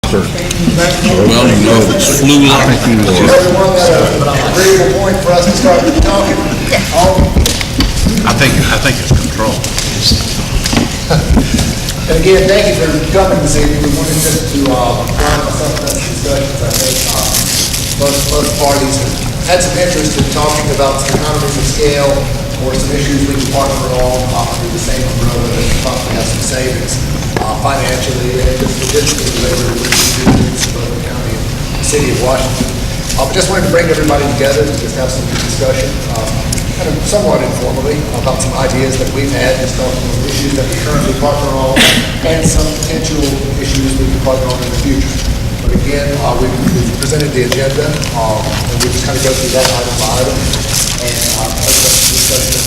Well, you know, if it's flu-like Everyone got an agreeable point for us to start talking. I think it's controlled. And again, thank you for coming this evening. We wanted just to, round some of those discussions. I think, both parties had some interest in talking about some economies of scale or some issues we can partner on, under the same umbrella that possibly have some savings, financially and just logistically related to the students of both the county and the city of Washington. But just wanted to bring everybody together to just have some discussion, kind of somewhat informally about some ideas that we've had, just talking about issues that we currently partner on and some potential issues we can partner on in the future. But again, we've presented the agenda, and we just kind of go through that item by item and open up the discussion.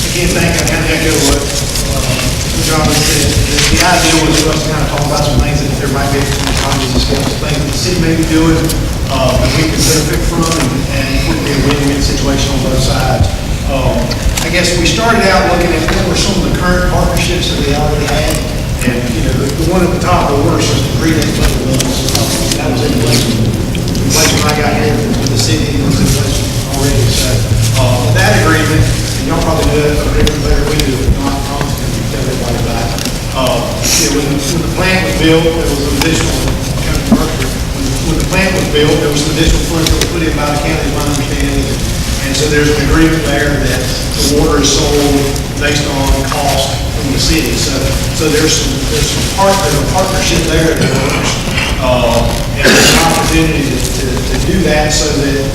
Again, thank you. I kind of echo what John said. The idea was for us to kind of talk about some things that there might be some economies of scale, some things that the city may be doing that we can benefit from, and it would be a win-win situation on both sides. I guess we started out looking at what were some of the current partnerships that we already had, and the one at the top of the list was the pre-net budget loans. That was in place when I got here with the city, it was in place already. So that agreement, and y'all probably do it agreement better than we do, not going to tell everybody about it. When the plant was built, there was an additional when the plant was built, there was some additional funds that were put in by the county, my understanding. And so there's an agreement there that the water is sold based on cost from the city. So there's some partnership there that works. And there's an opportunity to do that so that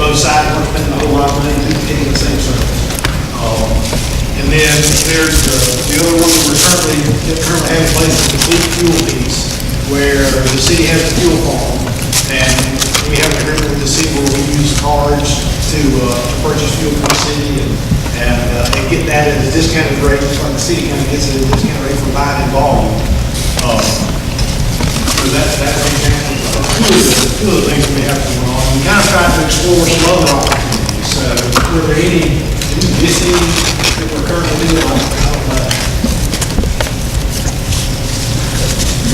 both sides weren't spending a whole lot of money getting the same service. And then there's the other one that we're currently have in place is the fleet fuel piece, where the city has a fuel farm, and we have an agreement with the city where we use cards to purchase fuel from the city and get that at a discounted rate, just like the city kind of gets it at a discounted rate for buying in volume. So that's an example of two of the things that we have going on. We kind of tried to explore some other opportunities. So were there any missing that we're currently doing? I don't know.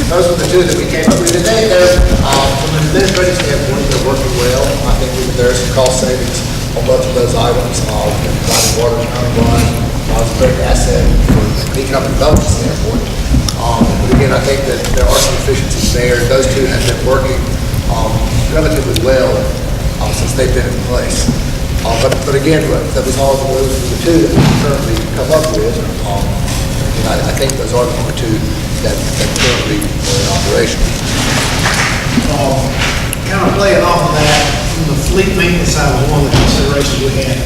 Those are the two that we came up with today. From an administrative standpoint, they're working well. I think there's some cost savings on both of those items. Providing water countywide is a great asset from an economic development standpoint. But again, I think that there are some efficiencies there. Those two have been working relatively well since they've been in place. But again, that was all those were the two that we currently come up with. And I think those are the only two that currently are in operation. Kind of playing off of that, from the fleet maintenance side was one of the considerations we had.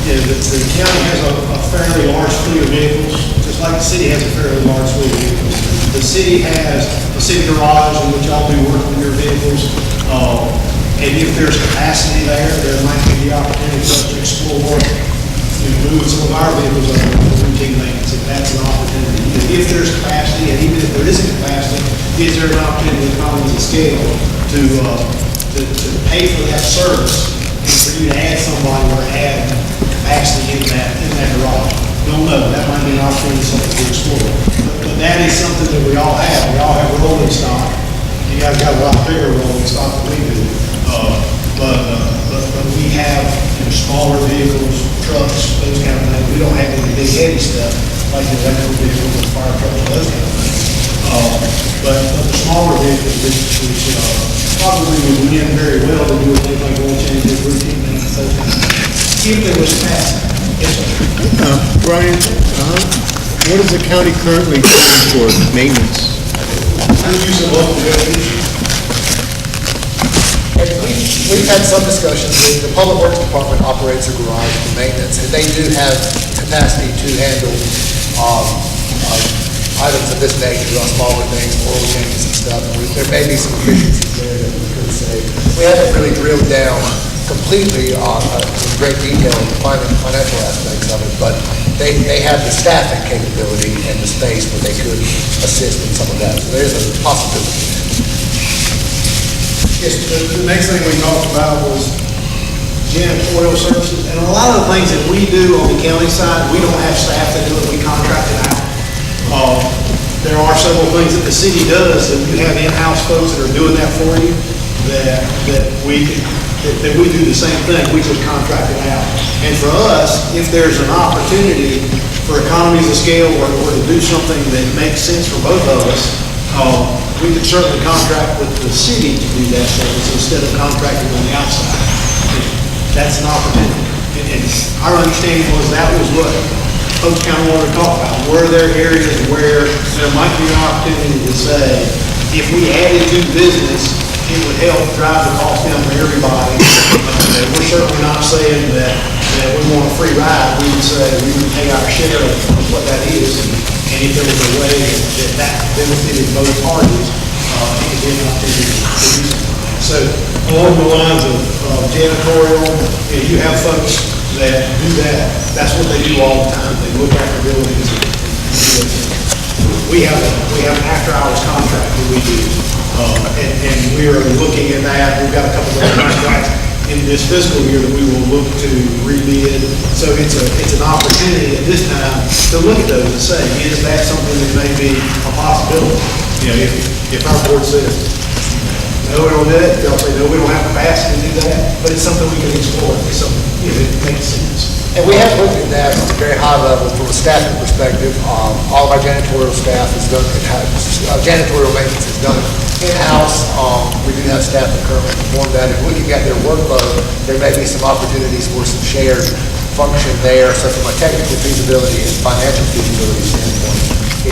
The county has a fairly large fleet of vehicles, just like the city has a fairly large fleet of vehicles. The city has a city garage in which y'all do work on your vehicles. And if there's capacity there might be the opportunity for us to explore move some of our vehicles over to routine maintenance, if that's an opportunity. If there's capacity, and even if there isn't capacity, is there an opportunity in economies of scale to pay for that service and for you to add somebody or add capacity in that garage? Don't know. That might be an opportunity something to explore. But that is something that we all have. We all have rolling stock. You guys got a lot bigger rolling stock than we do. But we have smaller vehicles, trucks, those kind of things. We don't have any big heavy stuff like the electric vehicles and fire trucks, those kind of things. But the smaller vehicles, which probably would win very well to do things like oil changes, routine things, those kind of things. If there was capacity. Yes, sir. Brian, what is the county currently doing for maintenance? We're using local revenues. And we've had some discussions. The Public Works Department operates a garage for maintenance, and they do have capacity to handle items of this nature, smaller things, oil changes and stuff. And there may be some efficiencies there that we could say. We haven't really drilled down completely in great detail the financial aspects of it, but they have the staffing capability and the space where they could assist in some of that. So there's a possibility. Yes, the next thing we talked about was janitorial services. And a lot of the things that we do on the county side, we don't have staff that do it, we contract it out. there are several things that the city does, that you have in-house folks that are doing that for you, that we do the same thing, we just contract it out. And for us, if there's an opportunity for economies of scale or to do something that makes sense for both of us, we could certainly contract with the city to do that service instead of contracting on the outside. That's an opportunity. And our understanding was that was what folks kind of wanted to talk about. Were there areas where there might be an opportunity to say, if we added to business, it would help drive the cost down for everybody? We're certainly not saying that we want a free ride. We would say we would pay our share of what that is. And if there was a way that benefited both parties, it would be an opportunity to do so. So along the lines of janitorial, you have folks that do that. That's what they do all the time. They look after buildings. We have an after-hours contract that we do, and we are looking at that. We've got a couple of contracts in this fiscal year that we will look to rebid. So it's an opportunity at this time to look at those and say, is that something that may be a possibility? You know, if our board says, no, we don't do it, they'll say, no, we don't have capacity to do that, but it's something we can explore. It's something, it makes sense. And we have looked at that on a very high level from a staffing perspective. All of our janitorial staff is done, janitorial maintenance is done in-house. We do have staff that currently perform that. If looking at their workload, there may be some opportunities for some shared function there. So from a technical feasibility and financial feasibility standpoint,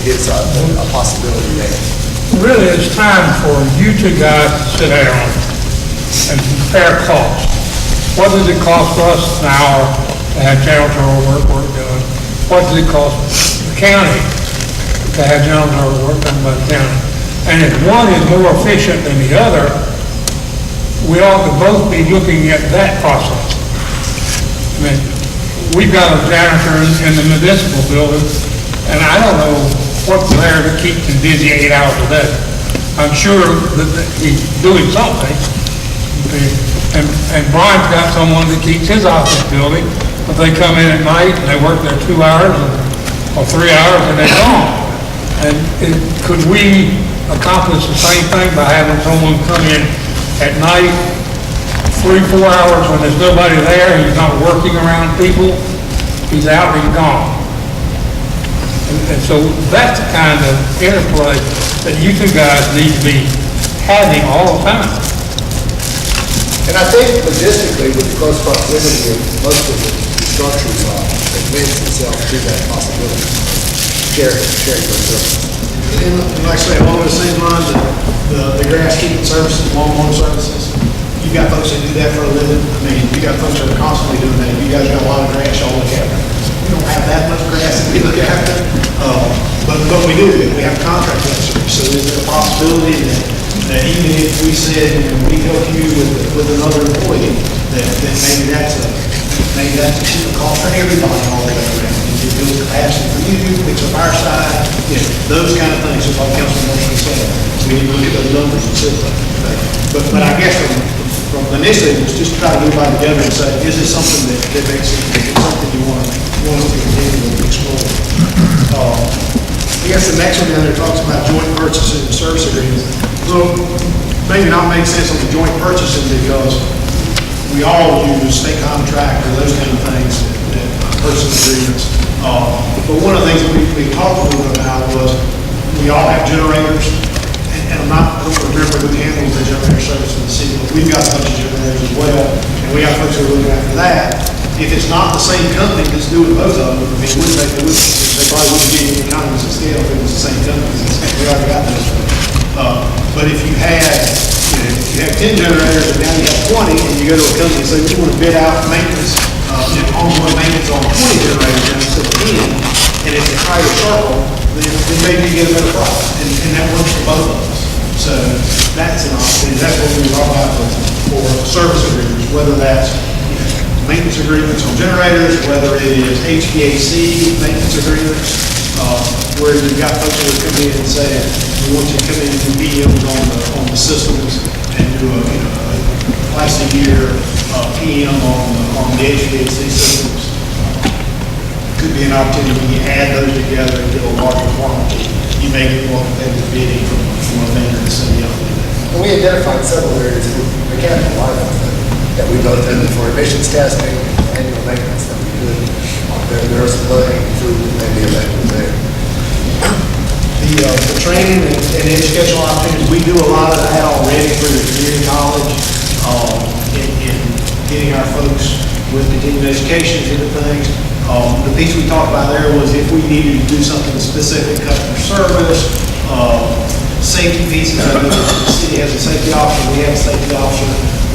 it is a possibility there. Really, it's time for you two guys to sit down and compare costs. What does it cost us an hour to have janitorial work done? What does it cost the county to have janitorial work done by the county? And if one is more efficient than the other, we ought to both be looking at that process. I mean, we've got a janitor in the municipal building, and I don't know what's there to keep him busy 8 hours a day. I'm sure that he's doing something. And Brian's got someone that keeps his office building, but they come in at night and they work there 2 hours or 3 hours and they're gone. And could we accomplish the same thing by having someone come in at night, 3-4 hours when there's nobody there, he's not working around people, he's out and he's gone. And so that's the kind of interplay that you two guys need to be having all the time. And I think logistically, with the close proximity of most of the structures, it lends itself to that possibility. Sharing those services. And like I say, along the same lines, the grass keeping services, lawnmower services, you've got folks that do that for a living. I mean, you got folks that are constantly doing that. You guys got a lot of grass y'all look after. We don't have that much grass that we look after, but we do. We have contract that service. So is there a possibility that even if we said, we help you with another employee, that maybe that's a cheaper cost for everybody all the way around? It builds capacity for you, picks up our side, those kind of things, just like Councilman Murphy said. We need to look at those numbers and see that. But I guess from initially, it's just try to do it together and say, is this something that makes sense? Is it something you want us to continue to explore? I guess the next one down there talks about joint purchasing and service agreements. So maybe not make sense on the joint purchasing because we all use state contract or those kind of things, that purchasing agreements. But one of the things that we talked a little bit about was we all have generators, and I don't remember who handles the generator service in the city, but we've got a bunch of generators as well, and we have folks who are looking after that. If it's not the same company that's doing both of them, I mean, they probably wouldn't be in economies of scale if it was the same company. We already got those. But if you have 10 generators and now you have 20, and you go to a company and say, we want to bid out maintenance, ongoing maintenance on 20 generators instead of 10, and it's a tighter circle, then maybe you get a better price, and that works for both of us. So that's an option. That's what we talk about for service agreements, whether that's maintenance agreements on generators, whether it is HVAC maintenance agreements, where you've got folks who are coming in and saying, we want you to come in and do PMs on the systems and do a twice a year PM on the HVAC systems. Could be an opportunity when you add those together and get a larger quantity. you may get more competitive bidding from a vendor in the city. And we identified several areas in mechanical items that we both did for emissions testing and annual maintenance that we could. There are some low-hanging fruit that may be available there. The training and educational opportunities, we do a lot of that already through the community college, in getting our folks with continuing education into things. The piece we talked about there was if we needed to do something specific, customer service, safety pieces. I know the city has a safety officer, we have a safety officer.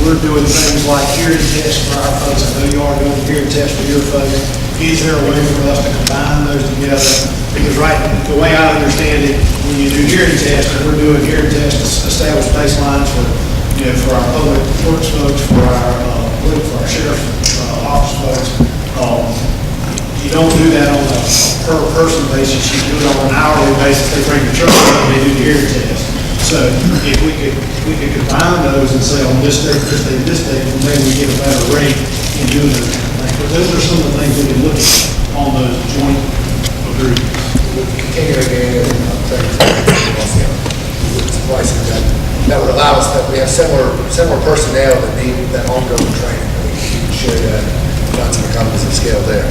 We're doing things like hearing tests for our folks. I know you are doing hearing tests for your folks. Is there a way for us to combine those together? Because the way I understand it, when you do hearing tests, and we're doing hearing tests, establish baselines for, for our public works folks, for our sheriff's office folks. You don't do that on a per person basis. You do it on an hourly basis. They bring the truck and they do the hearing test. So if we could combine those and say on this date, then maybe we get a better rate in doing those kind of things. But those are some of the things we can look at on those joint agreements. We'll continue to gain places that would allow us, that we have similar personnel that need that ongoing training. We can share that, find some economies of scale there.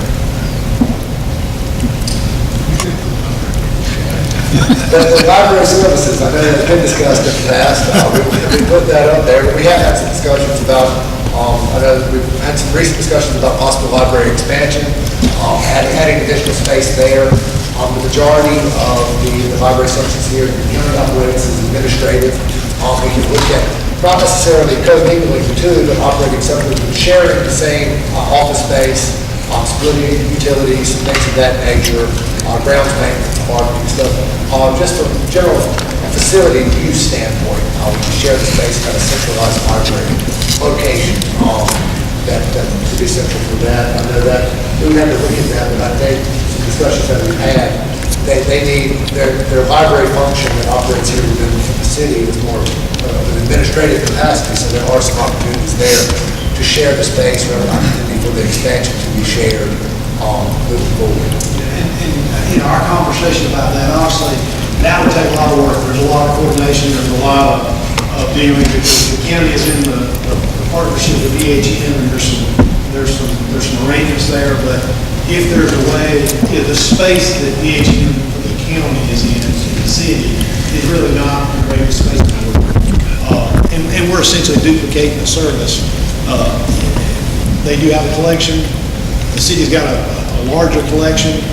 The library services, I know that's been discussed in the past. We put that up there. We have had some discussions about, I know we've had some recent discussions about possible library expansion, adding additional space there. The majority of the library services here, the county operates as administrative. We can look at, not necessarily co-mingling the two, but operating separately, but sharing the same office space, splitting utilities, things of that nature, grounds maintenance, parking, stuff. Just from general facility use standpoint, we can share the space, kind of centralized library location that could be central for that. I know that we would have to look at that, but I think some discussions that we've had, they need their library function that operates here within the city is more of an administrative capacity, so there are some opportunities there to share the space, or an opportunity for the expansion to be shared moving forward. And our conversation about that, honestly, that would take a lot of work. There's a lot of coordination, there's a lot of dealing, because the county is in the partnership with EHN, and there's some arrangements there, but if there's a way, the space that EHN for the county is in the city, is really not the greatest space to work. And we're essentially duplicating the service. They do have a collection. The city's got a larger collection.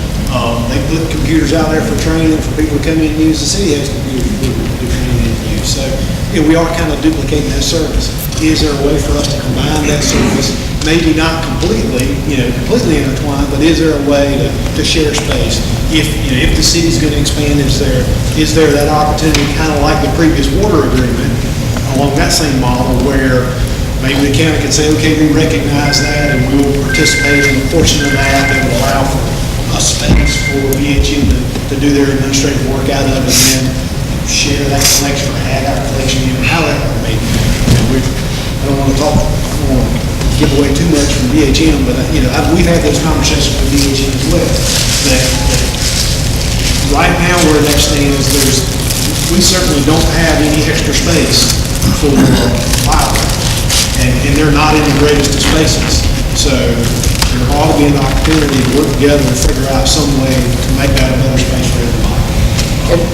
They put computers out there for training for people to come in and use. The city has computers for people to do training and use. So we are kind of duplicating that service. Is there a way for us to combine that service? Maybe not completely intertwined, but is there a way to share space? If the city's going to expand, is there that opportunity, kind of like the previous water agreement, along that same model, where maybe the county could say, okay, we recognize that and we will participate in a portion of that that would allow for a space for EHN to do their administrative work out of, and then share that collection or add our collection in, how that would be. I don't want to give away too much from DHM, but we've had those conversations with DHM as well. That right now where that stands, we certainly don't have any extra space for library, and they're not in the greatest of spaces. So there ought to be an opportunity to work together and figure out some way to make that a better space for everybody.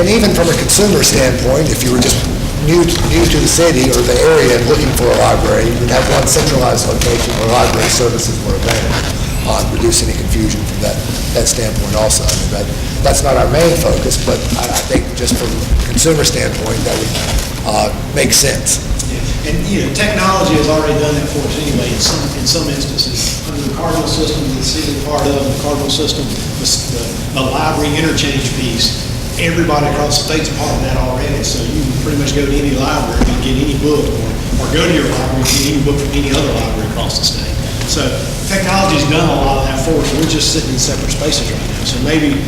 And even from a consumer standpoint, if you were just new to the city or the area and looking for a library, you would have one centralized location where library services were available. Reduce any confusion from that standpoint also. I mean, that's not our main focus, but I think just from a consumer standpoint, that would make sense. Yeah. And technology has already done that for us anyway in some instances. Under the Cardinal system, the city is part of the Cardinal system, the library interchange piece. Everybody across the state's a part of that already, so you can pretty much go to any library and get any book, or go to your library and get any book from any other library across the state. So technology's done a lot of that for us. We're just sitting in separate spaces right now. So maybe,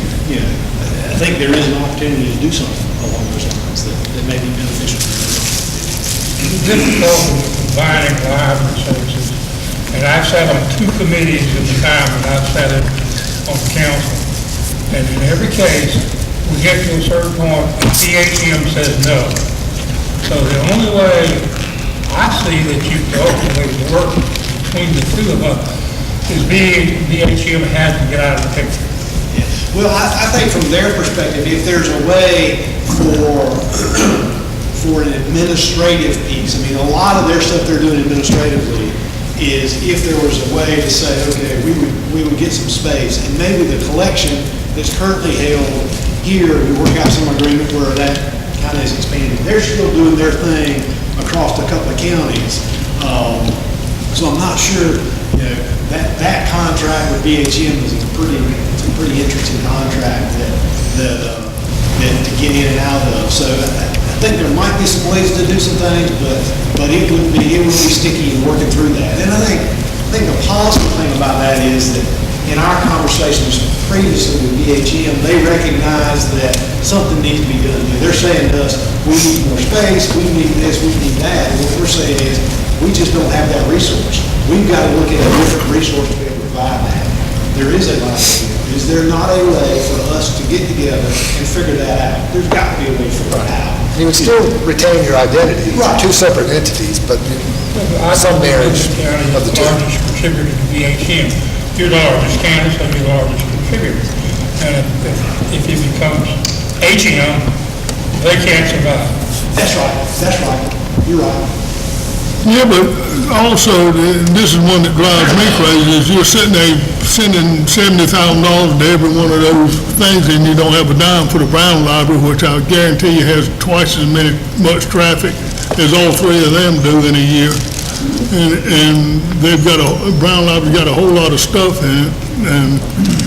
I think there is an opportunity to do something along those lines that may be beneficial. It's difficult with combining library services, and I've sat on 2 committees at the time, and I've sat on the council. And in every case, we get to a certain point, and DHM says no. So the only way I see that you can ultimately work between the two of us is DHM has to get out of the picture. Well, I think from their perspective, if there's a way for an administrative piece, I mean, a lot of their stuff they're doing administratively is if there was a way to say, okay, we would get some space, and maybe the collection that's currently held here, we work out some agreement where that kind of is expanding. They're still doing their thing across a couple of counties. So I'm not sure, you know, that contract with BHM is a pretty interesting contract that to get in and out of. So I think there might be some ways to do some things, but it would be sticky in working through that. And I think the positive thing about that is that in our conversations previously with BHM, they recognize that something needs to be done. They're saying to us, we need more space, we need this, we need that. And what we're saying is, we just don't have that resource. We've got to look at a different resource to be able to provide that. There is a liability. Is there not a way for us to get together and figure that out? There's got to be a way to figure it out. You would still retain your identity, Right. two separate entities, but I some think marriage Lincoln County of is the the two. largest contributor to BHM. You're the largest county, so you're the largest contributor. And if it becomes HM, they can't survive. That's right. You're right. Yeah, but also, this is one that drives me crazy, is you're sitting there sending $70,000 to every one of those things, and you don't have a dime for the Brown Library, which I guarantee you has twice as much traffic as all three of them do in a year. And they've got Brown Library's got a whole lot of stuff in it, and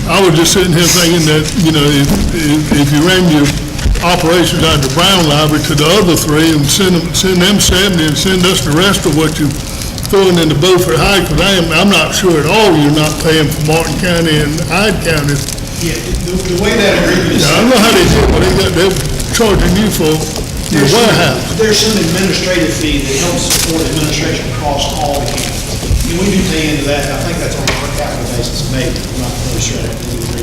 I was just sitting here thinking that, you know, if you ran your operations out of the Brown Library to the other three and send them 70 and send us the rest of what you throwing into Beaufort Heights, because I'm not sure at all you're not paying for Martin County and Hyde County. Yeah, the way that agreement is. I don't know how they do it, they're charging you for your warehouse. There's some administrative fee that helps support administration across all the counties. And we do pay into that, and I think that's on a per capita basis, maybe, I'm not really sure. I have to agree.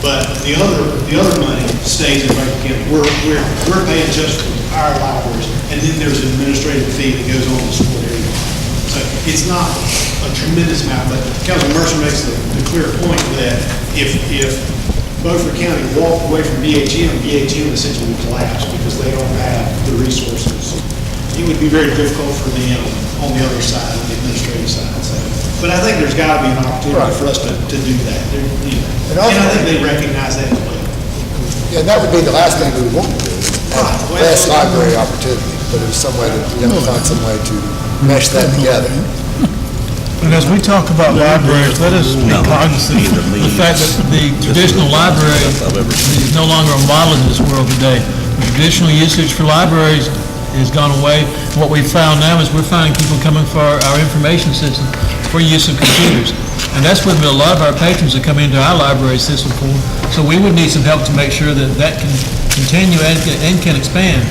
But the other money stays in Rankin County. We're paying just for our libraries, and then there's an administrative fee that goes on to support everything. So it's not a tremendous amount, but Councilman Mercer makes the clear point that if Beaufort County walked away from BHM essentially would collapse because they don't have the resources. It would be very difficult for them on the other side, on the administrative side. So, but I think there's got to be an opportunity for us to do that. And I think they recognize that as well. Yeah, and that would be the last thing we would want to do, Right. less library opportunity, but it was some way to, find some way to mesh that together. And as we talk about libraries, let us be cognizant of the fact that the traditional library is no longer a model in this world today. The traditional usage for libraries has gone away. What we've found now is we're finding people coming for our information system for use of computers. And that's what a lot of our patrons are coming into our library system for. So we would need some help to make sure that that can continue and can expand.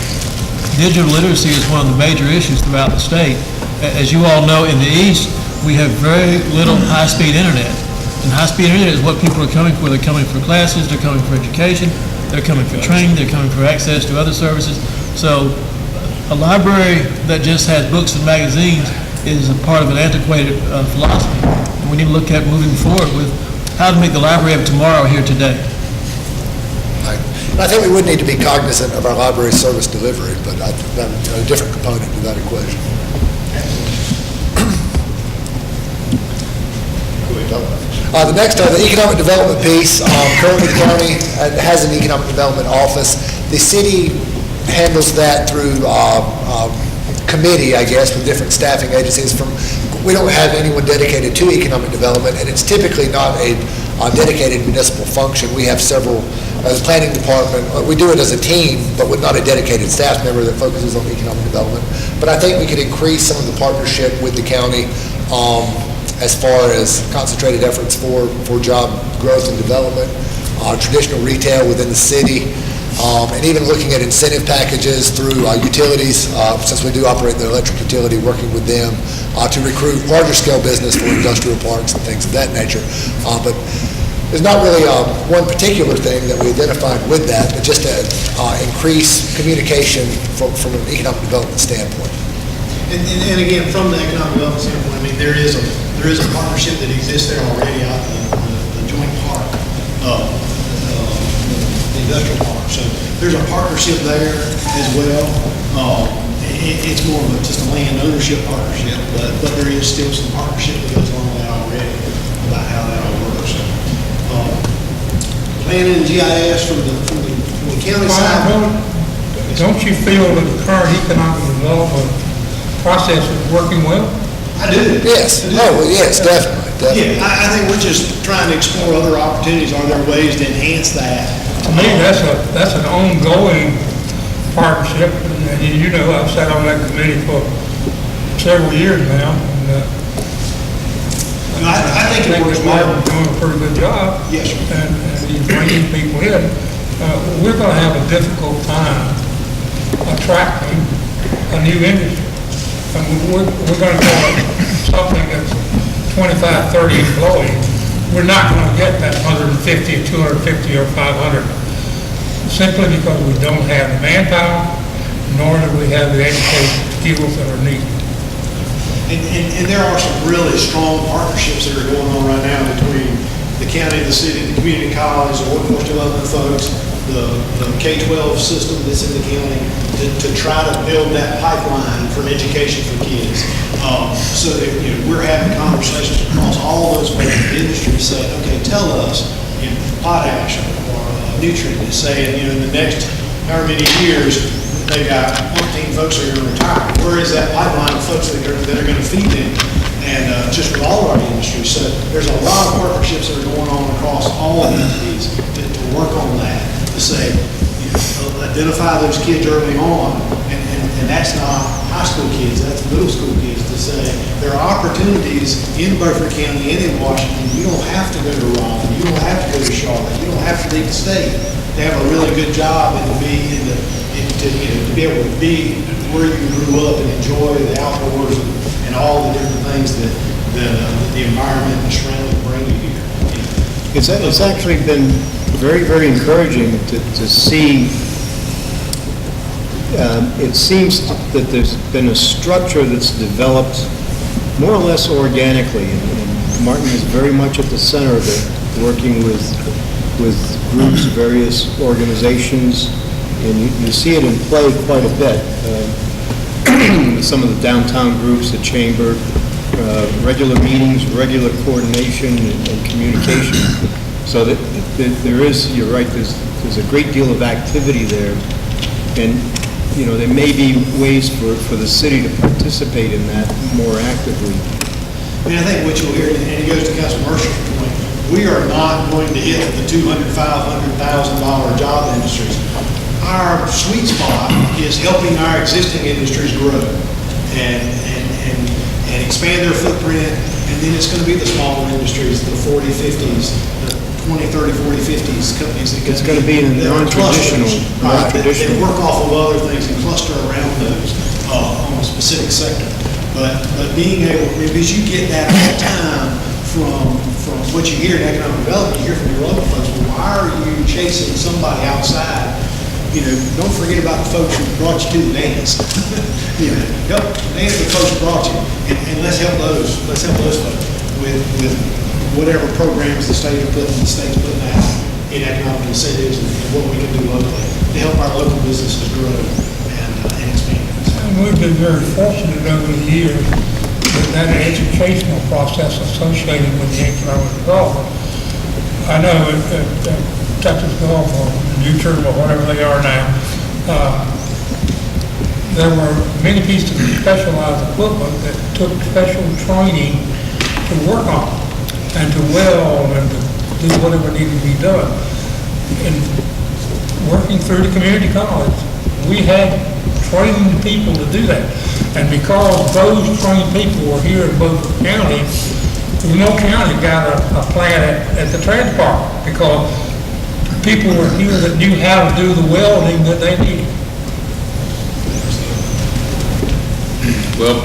Digital literacy is one of the major issues throughout the state. As you all know, in the East, we have very little high-speed internet. And high-speed internet is what people are coming for. They're coming for classes, they're coming for education, they're coming for training, they're coming for access to other services. So a library that just has books and magazines is a part of an antiquated philosophy. And we need to look at moving forward with how to make the library of tomorrow here today. Right. And I think we would need to be cognizant of our library service delivery, but I think that's a different component to that equation. The next, the economic development piece, currently the county has an economic development office. The city handles that through committee, I guess, with different staffing agencies. We don't have anyone dedicated to economic development, and it's typically not a dedicated municipal function. We have several, as planning department, we do it as a team, but with not a dedicated staff member that focuses on economic development. But I think we could increase some of the partnership with the county as far as concentrated efforts for job growth and development, traditional retail within the city, and even looking at incentive packages through utilities, since we do operate the electric utility, working with them to recruit larger scale business for industrial parks and things of that nature. But there's not really one particular thing that we identified with that, but just to increase communication from an economic development standpoint. And again, from the economic development standpoint, I mean, there is a partnership that exists there already out in the joint park, the industrial park. So there's a partnership there as well. It's more of just a land ownership partnership, but there is still some partnership that goes along with that already about how that all works. So, planning and GIS from the county side. Don't you feel that the current economic development process is working well? I do. Yes, I do. oh, yes, definitely. Yeah, I think we're just trying to explore other opportunities. Are there ways to enhance that? To me, that's an ongoing partnership, and you know, I've sat on that committee for several years now, and I think it works Martin's well. doing a pretty good job. Yes, sir. And he's bringing people in. We're gonna have a difficult time attracting a new industry. And we're gonna go something that's 25, 30 employees. We're not gonna get that 150, 250, or 500, simply because we don't have the manpower, nor do we have the education skills that are needed. And there are some really strong partnerships that are going on right now between the county, the city, the community college, the workforce development folks, the K-12 system that's in the county, to try to build that pipeline for education for kids. So that, we're having conversations across all those industries saying, okay, tell us, potash or nutrient is saying, in the next however many years, they've got 14 folks that are going to retire. Where is that pipeline of folks that are going to feed them? And just with all of our industries. So there's a lot of partnerships that are going on across all entities to work on that, to say, identify those kids early on. And that's not high school kids, that's middle school kids, to say there are opportunities in Beaufort County and in Washington. You don't have to go to Raleigh, you don't have to go to Charlotte, you don't have to leave the state to have a really good job and to be to be able to be where you grew up and enjoy the outdoors and all the different things that the environment and surrounding bring you here. It's actually been very, very encouraging to see. It seems that there's been a structure that's developed more or less organically, and Martin is very much at the center of it, working with groups, various organizations, and you see it in play quite a bit. Some of the downtown groups, the chamber, regular meetings, regular coordination and communication. So that there is, you're right, there's a great deal of activity there. And, there may be ways for the city to participate in that more actively. I mean, I think what you'll hear, and it goes to Council Mercer's point, we are not going to hit the $200,000, $500,000 job industries. Our sweet spot is helping our existing industries grow and expand their footprint, and then it's going to be the smaller industries, the 40, 50s, the 20, 30, 40, 50s companies. It's going to be in non-traditional. They work off of other things and cluster around those on a specific sector. But being able, because you get that all the time from what you hear in economic development, you hear from your local folks, well, why are you chasing somebody outside? Don't forget about the folks who brought you to the dance. Help dance the folks who brought you, and let's help those folks with whatever programs the state's putting out in economic incentives and what we can do locally to help our local businesses grow and expand. And we've been very fortunate over the years that educational process associated with the economic development. I know at Texas Gulf or Newton or whatever they are now, there were many pieces of specialized equipment that took special training to work on and to weld and to do whatever needed to be done. And working through the community college, we had trained people to do that. And because those trained people were here in Beaufort County, Monroe County got a plant at the trans park because people were here that knew how to do the welding that they needed. Well,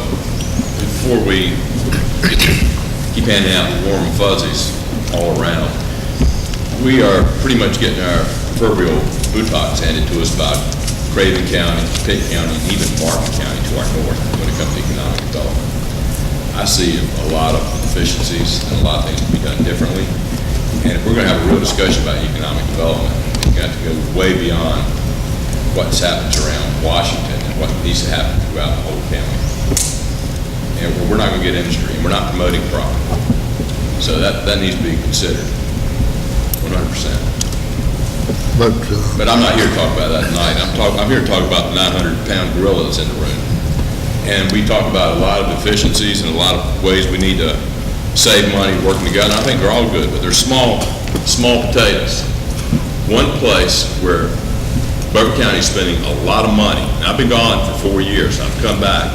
before we keep handing out warm fuzzies all around, we are pretty much getting our proverbial buttocks handed to us by Craven County, Pitt County, and even Martin County to our north when it comes to economic development. I see a lot of deficiencies and a lot of things to be done differently. And if we're going to have a real discussion about economic development, we've got to go way beyond what's happened around Washington and what needs to happen throughout the whole county. And we're not going to get industry, and we're not promoting profit. So that needs to be considered, 100%. But I'm not here to talk about that tonight. I'm here to talk about the 900-pound gorilla that's in the room. And we talk about a lot of deficiencies and a lot of ways we need to save money working together. I think they're all good, but they're small potatoes. One place where Beaufort County is spending a lot of money, and I've been gone for 4 years, I've come back,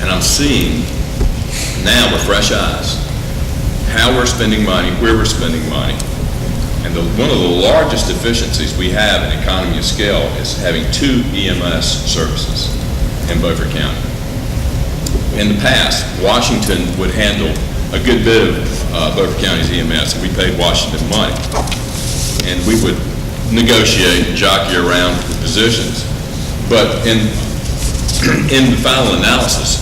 and I'm seeing now with fresh eyes how we're spending money, where we're spending money. And one of the largest deficiencies we have in economy of scale is having 2 EMS services in Beaufort County. In the past, Washington would handle a good bit of Beaufort County's EMS, and we paid Washington money. And we would negotiate and jockey around the positions. But in the final analysis,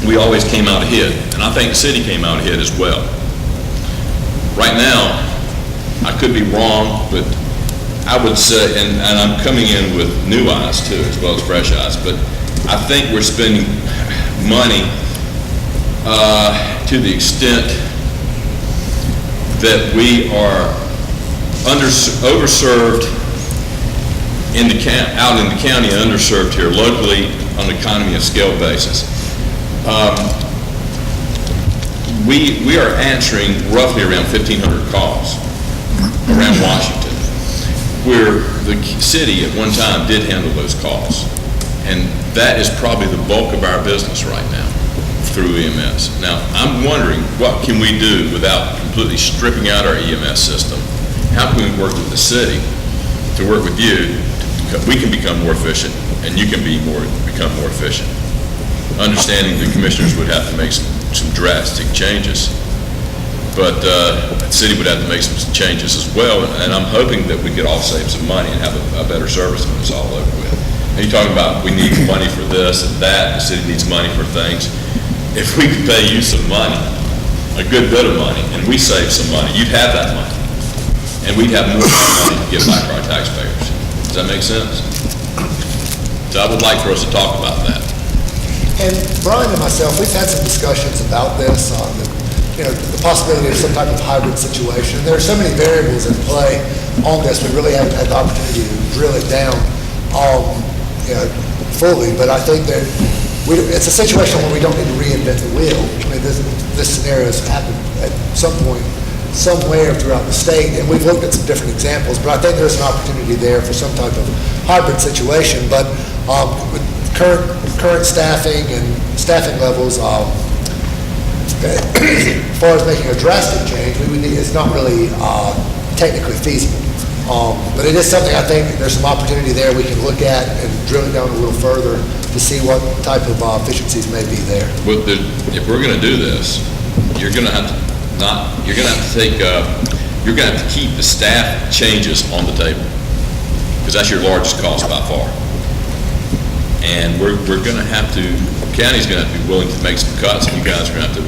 we always came out ahead, and I think the city came out ahead as well. Right now, I could be wrong, but I would say, and I'm coming in with new eyes too, as well as fresh eyes, but I think we're spending money to the extent that we are overserved out in the county and underserved here locally on an economy of scale basis. We are answering roughly around 1,500 calls around Washington, where the city at one time did handle those calls. And that is probably the bulk of our business right now through EMS. Now, I'm wondering, what can we do without completely stripping out our EMS system? How can we work with the city to work with you? We can become more efficient, and you can become more efficient. Understanding the commissioners would have to make some drastic changes, but the city would have to make some changes as well, and I'm hoping that we could all save some money and have a better service when it's all over with. And you're talking about we need money for this and that, the city needs money for things. If we could pay you some money, a good bit of money, and we save some money, you'd have that money, and we'd have more money to give back to our taxpayers. Does that make sense? So I would like for us to talk about that. And Brian and myself, we've had some discussions about this, on the possibility of some type of hybrid situation. There are so many variables in play on this, we really haven't had the opportunity to drill it down fully, but I think that it's a situation where we don't need to reinvent the wheel. I mean, this scenario has happened at some point, somewhere throughout the state, and we've looked at some different examples, but I think there's an opportunity there for some type of hybrid situation. But with current staffing and staffing levels, as far as making a drastic change, it's not really technically feasible. But it is something I think there's some opportunity there we can look at and drill it down a little further to see what type of efficiencies may be there. Well, if we're going to do this, you're going to have to keep the staff changes on the table, because that's your largest cost by far. And we're going to have to, the county's going to have to be willing to make some cuts, and you guys are going to have to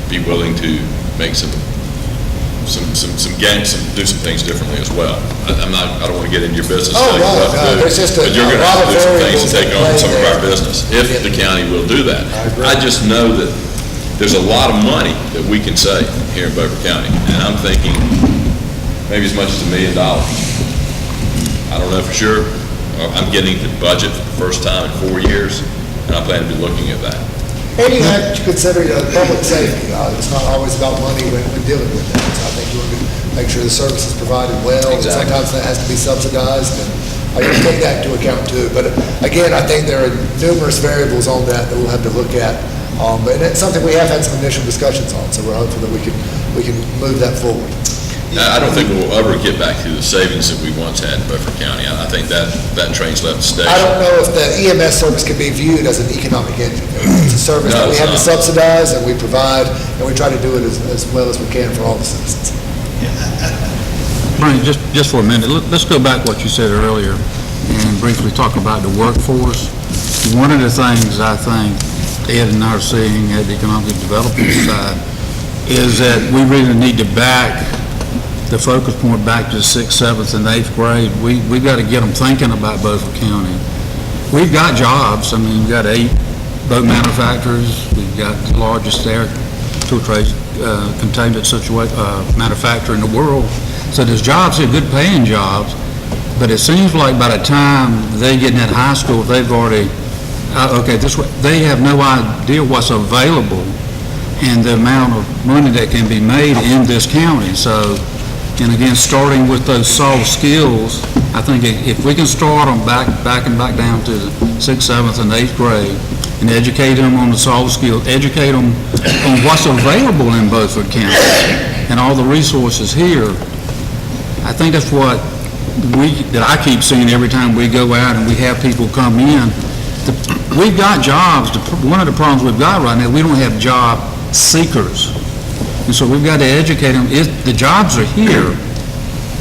be willing to make some gains, do some things differently as well. I don't want to get into your business. Oh, no, there's just but you're going to have to do some things to take on some of our business, if the county will do that. I just know that there's a lot of money that we can save here in Beaufort County, and I'm thinking maybe as much as $1 million. I don't know for sure. I'm getting the budget for the first time in 4 years, and I plan to be looking at that. And you have to consider public safety. It's not always about money when dealing with that. So I think you want to make sure the service is provided well. Exactly. And sometimes that has to be subsidized, and I got to take that into account too. But again, I think there are numerous variables on that we'll have to look at. But it's something we have had some initial discussions on, so we're hopeful that we can move that forward. I don't think we'll ever get back to the savings that we once had in Beaufort County. I think that train's left the station. I don't know if the EMS service can be viewed as an economic engine. It's a service that we have to subsidize and we provide, and we try to do it as well as we can for all the citizens. Bernie, just for a minute, let's go back to what you said earlier and briefly talk about the workforce. One of the things I think Ed and I are seeing at the economic development side is that we really need to back the focus point back to the 6th, 7th, and 8th grade. We've got to get them thinking about Beaufort County. We've got jobs. I mean, we've got 8 boat manufacturers. We've got the largest air filtration containment manufacturer in the world. So there's jobs here, good paying jobs, but it seems like by the time they get in that high school, they've already, they have no idea what's available and the amount of money that can be made in this county. So, and again, starting with those soft skills, I think if we can start them back down to the 6th, 7th, and 8th grade, and educate them on the soft skills, educate them on what's available in Beaufort County and all the resources here, I think that's what that I keep seeing every time we go out and we have people come in. We've got jobs. One of the problems we've got right now, we don't have job seekers. And so we've got to educate them. The jobs are here,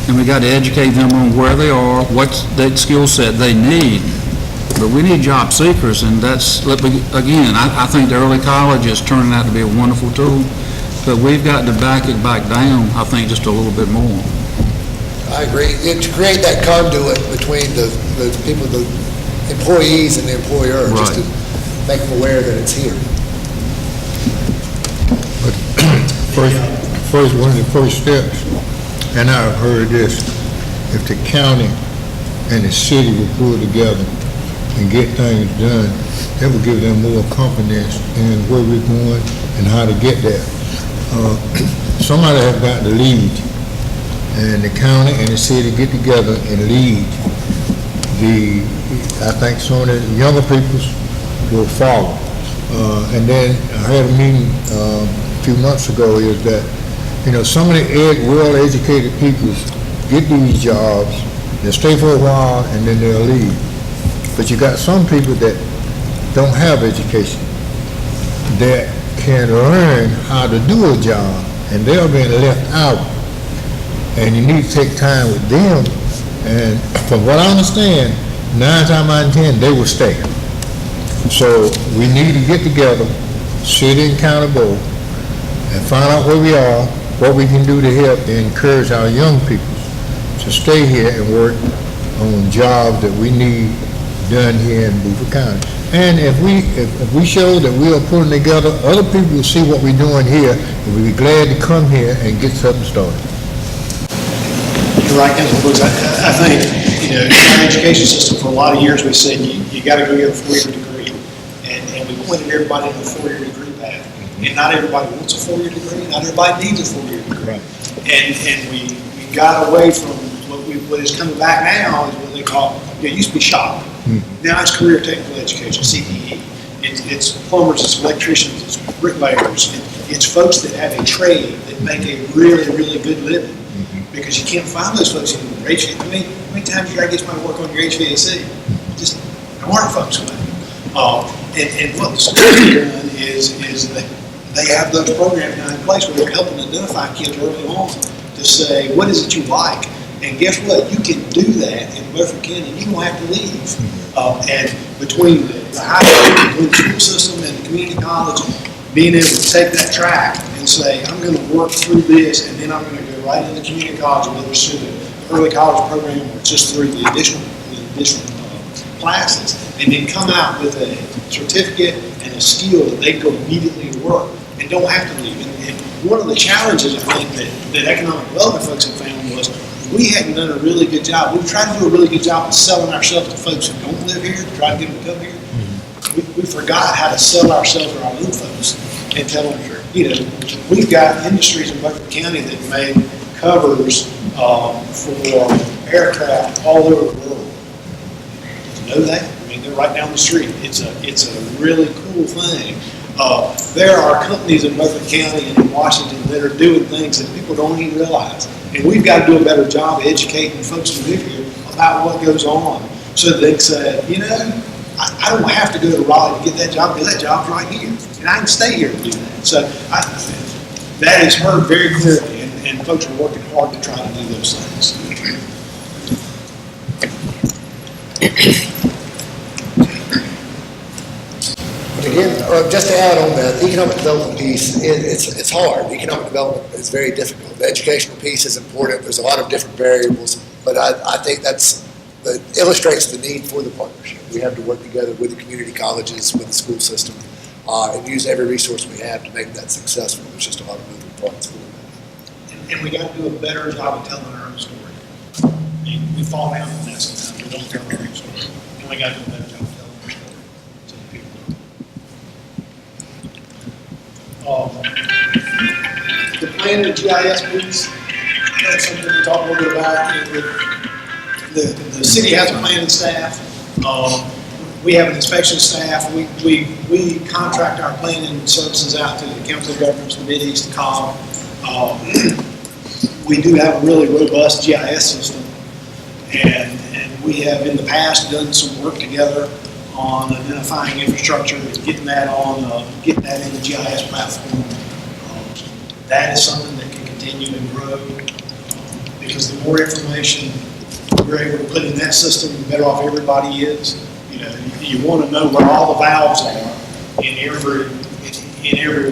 and we've got to educate them on where they are, what that skill set they need. But we need job seekers, and that's, again, I think the early college is turning out to be a wonderful tool, but we've got to back it back down, I think, just a little bit more. I agree. And to create that conduit between the people, the employees and the employer, just to make them aware that it's here. First, one of the first steps, and I've heard this, if the county and the city will pull together and get things done, that will give them more confidence in where we're going and how to get there. Somebody has got to lead, and the county and the city get together and lead. I think some of the younger people will follow. And then I had a meeting a few months ago is that, some of the well-educated people get these jobs, they'll stay for a while and then they'll leave. But you got some people that don't have education that can learn how to do a job, and they're being left out. And you need to take time with them. And from what I understand, 9 times out of 10, they will stay. So we need to get together, city and county both, and find out where we are, what we can do to help and encourage our young people to stay here and work on jobs that we need done here in Beaufort County. And if we show that we are pulling together, other people will see what we're doing here, and we'll be glad to come here and get something started. You're right, Councilman Brooks. I think, in our education system, for a lot of years, we said you got to go get a 4-year degree. And we pointed everybody in the 4-year degree path. And not everybody wants a 4-year degree. Not everybody needs a 4-year degree. Right. And we got away from what is coming back now is what they call, it used to be shop. Now it's career technical education, CTE. It's plumbers, it's electricians, it's bricklayers. It's folks that have a trade that make a really, really good living. Because you can't find those folks anymore. How many times you got to get somebody to work on your HVAC? Just there aren't folks like that. And what the school has done is that they have those programs now in place where they're helping identify kids early on to say, what is it you like? And guess what? You can do that in Beaufort County. You don't have to leave. And between the high school, between the school system and the community college, being able to take that track and say, I'm going to work through this, and then I'm going to go right into community college, whether it's through the early college program or just through the additional classes, and then come out with a certificate and a skill that they go immediately to work and don't have to leave. And one of the challenges, I think, that economic development folks have found was we hadn't done a really good job. We tried to do a really good job of selling ourselves to folks who don't live here, to try to get them to come here. We forgot how to sell ourselves to our own folks and tell them, we've got industries in Beaufort County that make covers for aircraft all over the world. Did you know that? I mean, they're right down the street. It's a really cool thing. There are companies in Beaufort County and in Washington that are doing things that people don't even realize. And we've got to do a better job of educating folks who live here about what goes on so that they can say, I don't have to go to Raleigh to get that job because that job's right here. And I can stay here and do that. So that is heard very clearly. And and folks are working hard to try to do those things. But again, just to add on that, the economic development piece, it's hard. Economic development is very difficult. The educational piece is important. There's a lot of different variables, but I think that illustrates the need for the partnership. We have to work together with the community colleges, with the school system, and use every resource we have to make that successful. There's just a lot of moving parts for that. And we got to do a better job of telling our own story. I mean, we fall down on that sometimes. We don't tell our own story. And we got to do a better job of telling our story to the people. The plan, the GIS piece, that's something we talked a little bit about. The city has a planning staff. We have an inspection staff. We contract our planning services out to the Council of Governments, the Mid-East, the COG. We do have a really robust GIS system, and we have in the past done some work together on identifying infrastructure and getting that in the GIS platform. That is something that can continue and grow, because the more information we're able to put in that system, the better off everybody is. You know, you want to know where all the valves are in every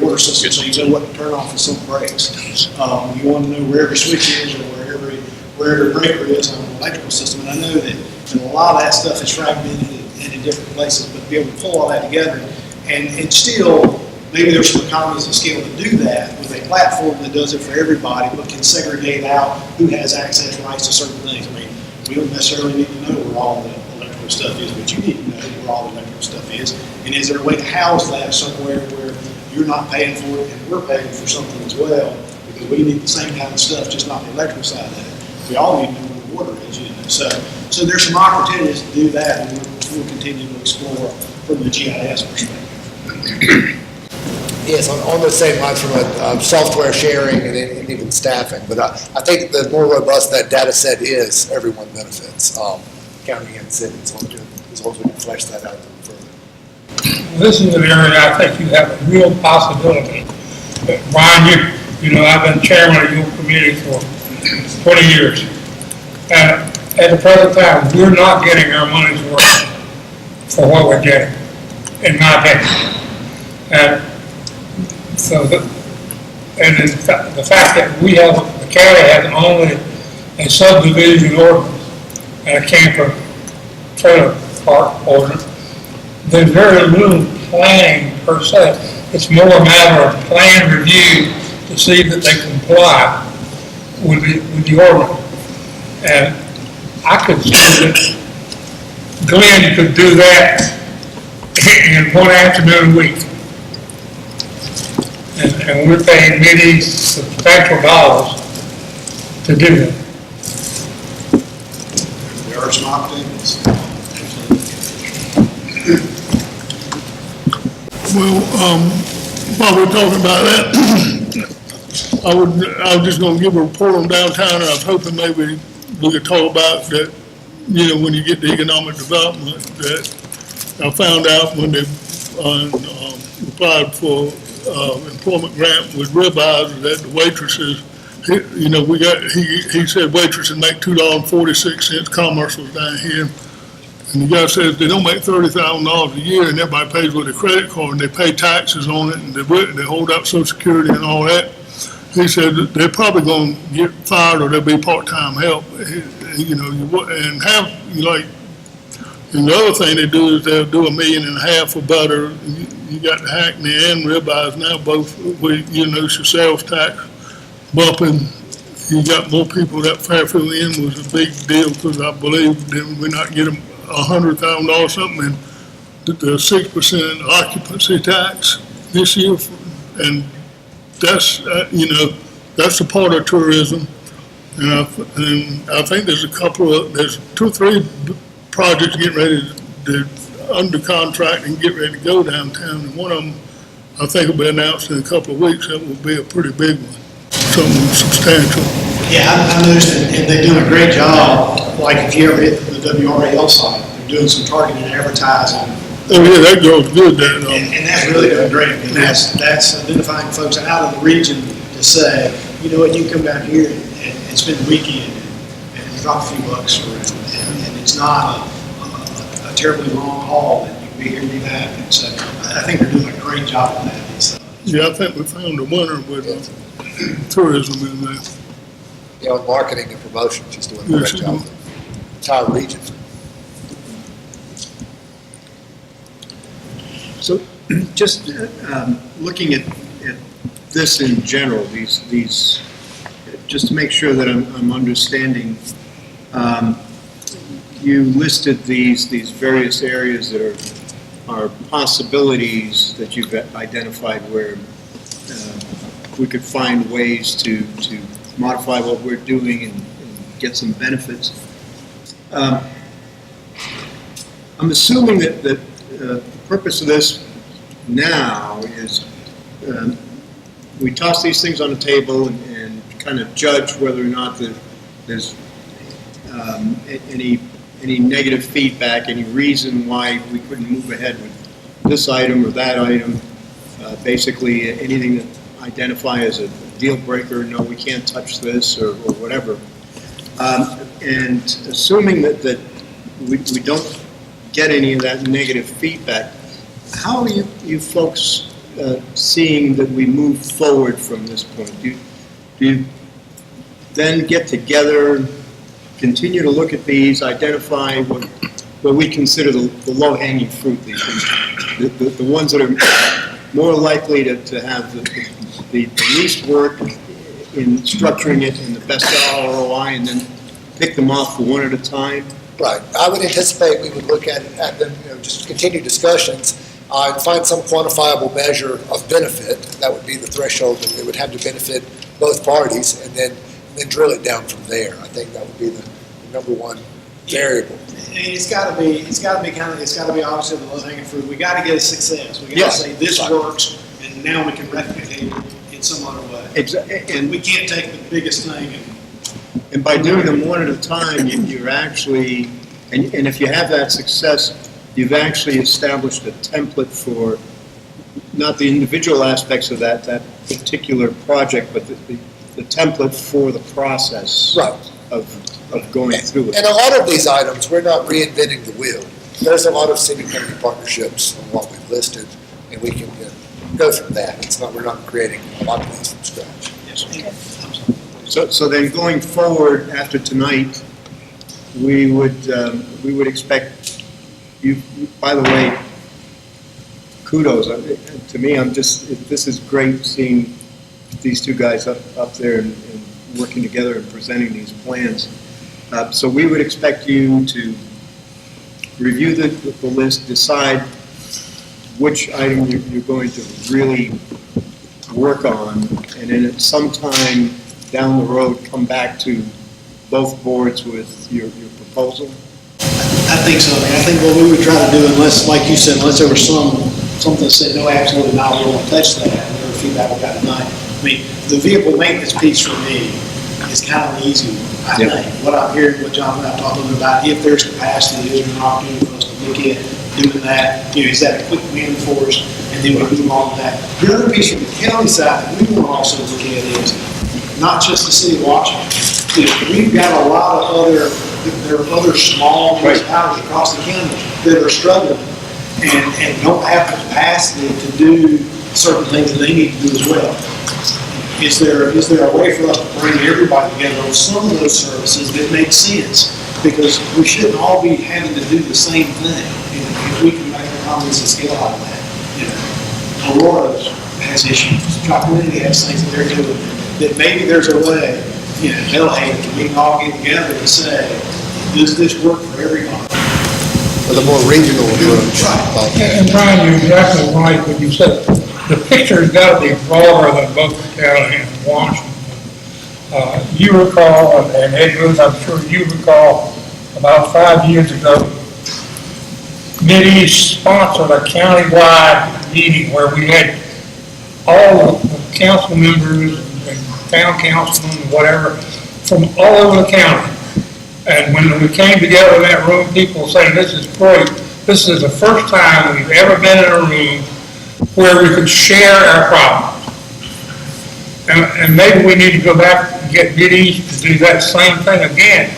water system, so you know what to turn off and some brakes. You want to know where every switch is, or where every breaker is on an electrical system. And I know that a lot of that stuff is fragmented in different places, but to be able to pull all that together, and still, maybe there's some economies of scale to do that with a platform that does it for everybody, but can segregate out who has access rights to certain things. I mean, we don't necessarily need to know where all the electrical stuff is, but you need to know where all the electrical stuff is. And is there a way to house that somewhere where you're not paying for it and we're paying for something as well? Because we need the same kind of stuff, just not the electrical side of it. We all need to know where the water is, you know. So there's some opportunities to do that, and we'll continue to explore from the GIS perspective. Yes, on the same lines from a software sharing and even staffing, but I think the more robust that data set is, everyone benefits, county and city, as long as we can flesh that out a little further. This is an area I think you have a real possibility. Brian, you know, I've been chairman of your committee for 20 years. And at the present time, we're not getting our money's worth for what we're getting, in my opinion. And so the fact that the county has only a subdivision ordinance and a camper trailer park ordinance, there's very little planning per se. It's more a matter of plan review to see that they comply with the ordinance. And I could see that Glenn could do that in one afternoon a week. And we're paying many substantial dollars to do that. There are some opportunities. Well, while we're talking about that, I was just gonna give a report on downtown, and I was hoping maybe we could talk about that, you know, when you get to economic development, that I found out when they, applied for, employment grant with Ribeyes, that the waitresses, you know, he said waitresses make $2.46, Commerce was down here. And the guy says they don't make $30,000 a year, and everybody pays with a credit card, and they pay taxes on it, and they hold up Social Security and all that. He said that they're probably going to get fired, or they'll be part-time help. You know, and and the other thing they do is they'll do $1.5 million for butter. You got the Hackney and Ribeyes now both, you know, your sales tax bumping. You got more people. That Fairfield Inn was a big deal, because I believe that we're not getting $100,000 something, and the 6% occupancy tax this year, and that's you know, that's a part of tourism. And I think there's there's 2 or 3 projects getting ready to under contract and get ready to go downtown, and one of them I think will be announced in a couple of weeks. That will be a pretty big one, something substantial. Yeah, I noticed, and they're doing a great job. Like if you ever hit the WRAL site, they're doing some targeted advertising. Oh yeah, that goes good. And that's really doing great. And that's identifying folks out of the region to say, you know what, you come down here and spend the weekend and drop a few bucks around, and it's not a terribly long haul, and you can be here and do that. And so I think they're doing a great job of that. Yeah, I think we found a winner with tourism in there. You know, in marketing and promotion, she's doing a great Yes, she job. do. Entire region. So just looking at this in general, these, just to make sure that I'm understanding, you listed these various areas that are possibilities that you've identified where we could find ways to modify what we're doing and get some benefits. I'm assuming that the purpose of this now is we toss these things on the table and kind of judge whether or not there's any negative feedback, any reason why we couldn't move ahead with this item or that item. Basically, anything that identify as a deal breaker, no, we can't touch this or whatever. And assuming that we don't get any of that negative feedback, how are you folks seeing that we move forward from this point? Do you then get together, continue to look at these, identify what we consider the low-hanging fruit, the ones that are more likely to have the least work in structuring it in the best ROI, and then pick them off one at a time? Right. I would anticipate we would look at them, just continue discussions and find some quantifiable measure of benefit. That would be the threshold that it would have to benefit both parties, and then drill it down from there. I think that would be the number one variable. And it's got to be obviously the low hanging fruit. We got to get a success. We got to Yes. say this works, and now we can replicate it in some other way. And we can't take the biggest thing And by doing them one at a time, you're actually, and if you have that success, you've actually established a template for not the individual aspects of that particular project, but the template for the process Right. of going through it. And a lot of these items, we're not reinventing the wheel. There's a lot of city-county partnerships on what we've listed, and we can go from that. We're not creating a lot of these from scratch. So then going forward after tonight, we would expect you, by the way, kudos. To me, this is great seeing these two guys up there and working together and presenting these plans. So we would expect you to review the list, decide which item you're going to really work on, and then at some time down the road, come back to both boards with your proposal? I think so. I mean, I think what we would try to do, unless, like you said, unless there was something that said, no, absolutely not, we won't touch that, whatever feedback we got tonight. I mean, the vehicle maintenance piece for me is kind of an easy one, I think. What I'm hearing, what John and I talked a little bit about, if there's capacity, is there an opportunity for us to look at doing that? Is that a quick win for us? And then we move on to that. The other piece from the county side that we want to also look at is not just the city of Washington. We've got a lot of there are other small municipalities across the county that are struggling and don't have the capacity to do certain things that they need to do as well. Is there a way for us to bring everybody together on some of those services that make sense? Because we shouldn't all be having to do the same thing. If we can make economies of scale out of that. Aurora has issues. Tri-Community has things that they're doing. That maybe there's a way, Hellhaven, we can all get together and say, does this work for everybody? With a more regional approach. And Brian, you're exactly right when you said the picture's got to be broader than both the county and Washington. You recall, and Ed Ruth, I'm sure you recall, about 5 years ago, Mideast sponsored a countywide meeting where we had all the council members and town councilmen, whatever, from all over the county. And when we came together in that room, people were saying, this is great. This is the first time we've ever been in a room where we could share our problems. And maybe we need to go back and get Bid East to do that same thing again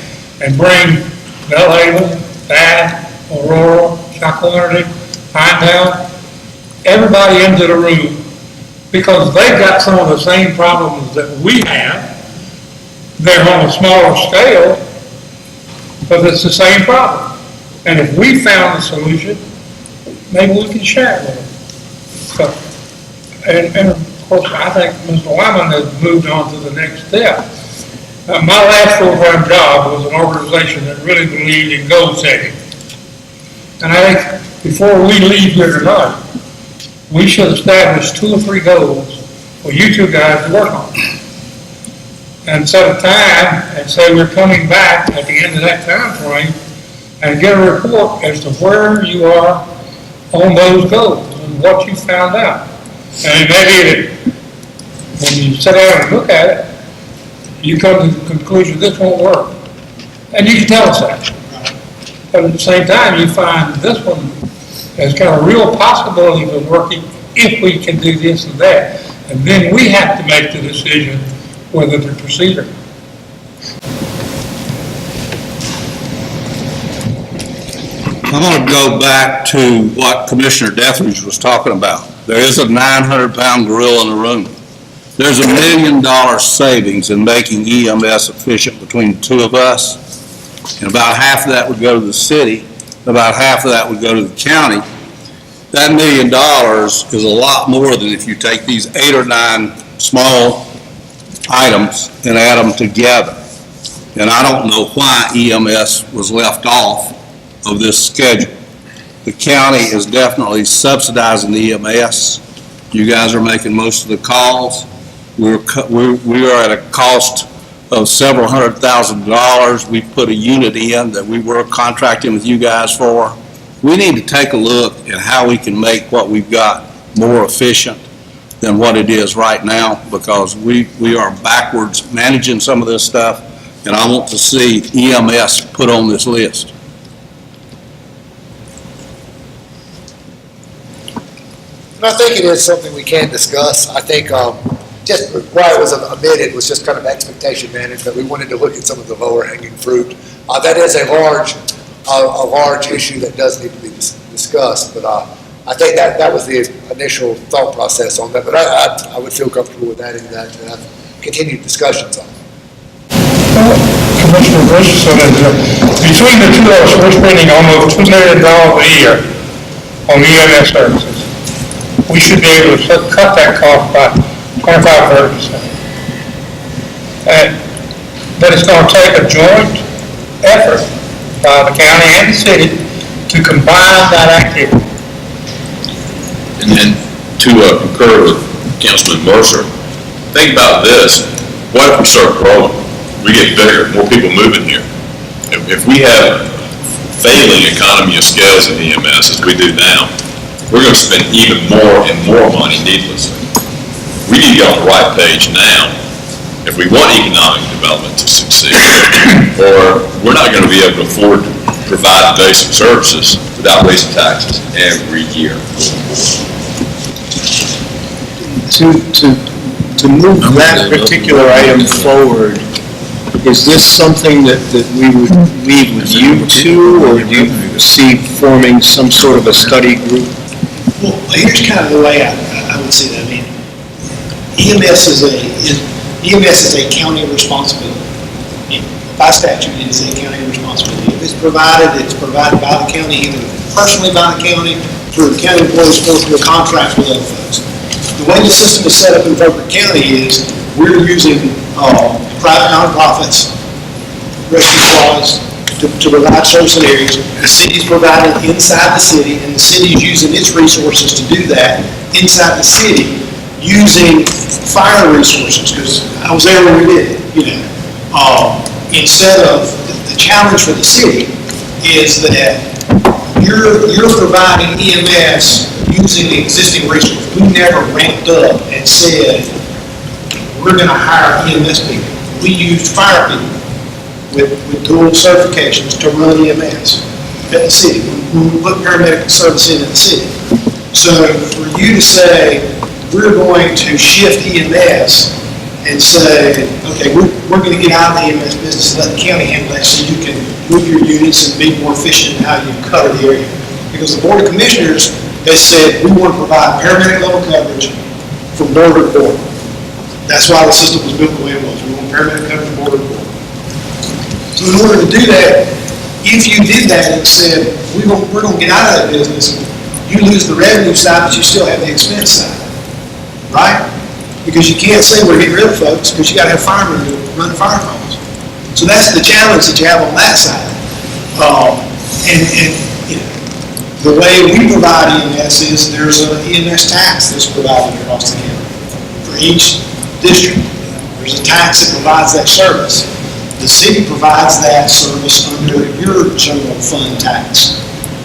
and bring Bellhaven, Bath, Aurora, Shakopee, Pinetown, everybody into the room, because they've got some of the same problems that we have. They're on a smaller scale, but it's the same problem. And if we found a solution, maybe we can share it with them. So, and of course, I think Mr. Wyman has moved on to the next step. My last full-time job was an organization that really believed in goal setting. And I think before we leave here tonight, we should establish 2 or 3 goals for you two guys to work on. And set a time and say we're coming back at the end of that time frame and get a report as to where you are on those goals and what you found out. And maybe when you sit down and look at it, you come to the conclusion this won't work. And you can tell us that. But at the same time, you find this one has got a real possibility of working if we can do this and that. And then we have to make the decision whether to proceed or not. I'm going to go back to what Commissioner Dethridge was talking about. There is a 900-pound gorilla in the room. There's $1 million savings in making EMS efficient between the two of us, and about half of that would go to the city, about half of that would go to the county. That $1 million is a lot more than if you take these 8 or 9 small items and add them together. And I don't know why EMS was left off of this schedule. The county is definitely subsidizing the EMS. You guys are making most of the calls. We are at a cost of several $100,000. We put a unit in that we were contracting with you guys for. We need to take a look at how we can make what we've got more efficient than what it is right now, because we are backwards managing some of this stuff, and I want to see EMS put on this list. And I think it is something we can discuss. I think just why it was omitted was just kind of expectation management. We wanted to look at some of the lower hanging fruit. That is a large issue that does need to be discussed, but I think that was the initial thought process on that, but I would feel comfortable with adding that and have continued discussions on it. Commissioner Richardson, between the two of us, we're spending almost $2 million a year on EMS services. We should be able to cut that cost by 25-30%. But it's going to take a joint effort by the county and the city to combine that activity. And then to concur with Councilman Mercer, think about this. What if we start growing? We get bigger, more people moving here. If we have failing economy of scales in EMS as we do now, we're going to spend even more and more money needlessly. We need to get on the right page now if we want economic development to succeed, or we're not going to be able to afford to provide basic services without raising taxes every year. To move that particular item forward, is this something that we would leave with you two, or do you see forming some sort of a study group? Well, here's kind of the way I would see that. I mean, EMS is a county responsibility. By statute, it is a county responsibility. If it's provided by the county, either personally by the county, through the county employees, or through a contract with other folks. The way the system is set up in Beaufort County is we're using private nonprofits, rescue squads, to provide service in areas. The city's providing inside the city, and the city's using its resources to do that inside the city, using fire resources, because I was there when we did it, instead of, the challenge for the city is that you're providing EMS using the existing resources. We never ramped up and said, we're going to hire EMS people. We used fire people with dual certifications to run EMS at the city. We put paramedic service in at the city. So for you to say, we're going to shift EMS and say, okay, we're going to get out of the EMS business and let the county handle that so you can move your units and be more efficient in how you cover the area. Because the Board of Commissioners has said, we want to provide paramedic level coverage from border to border. That's why the system was built the way it was. We want paramedic coverage from border to border. So in order to do that, if you did that and said, we're going to get out of that business, you lose the revenue side, but you still have the expense side, right? Because you can't say we're getting rid of folks, because you got to have firemen to run the fire calls. So that's the challenge that you have on that side. And you know, the way we provide EMS is there's an EMS tax that's provided across the county for each district. There's a tax that provides that service. The city provides that service under your general fund tax.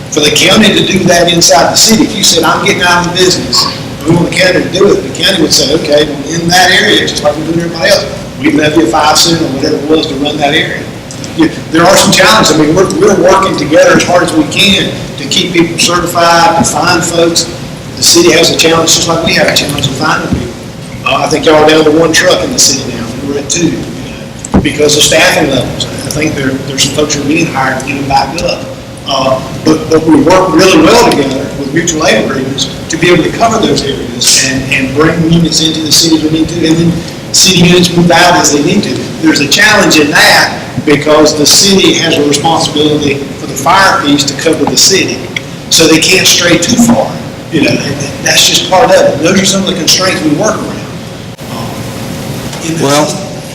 For the county to do that inside the city, if you said, I'm getting out of the business, we want the county to do it, the county would say, okay, well, in that area, just like we're doing everybody else, we'd levy a 5 cent or whatever it was to run that area. There are some challenges. I mean, we're working together as hard as we can to keep people certified, to find folks. The city has a challenge, just like we have a challenge of finding people. I think y'all are down to 1 truck in the city now. We're at 2, because of staffing levels. I think there's some folks who are being hired to get them back up. But we work really well together with mutual aid agreements to be able to cover those areas and bring units into the cities we need to, and then city units move out as they need to. There's a challenge in that because the city has a responsibility for the fire piece to cover the city, so they can't stray too far. You know, that's just part of it. Those are some of the constraints we work around. Well,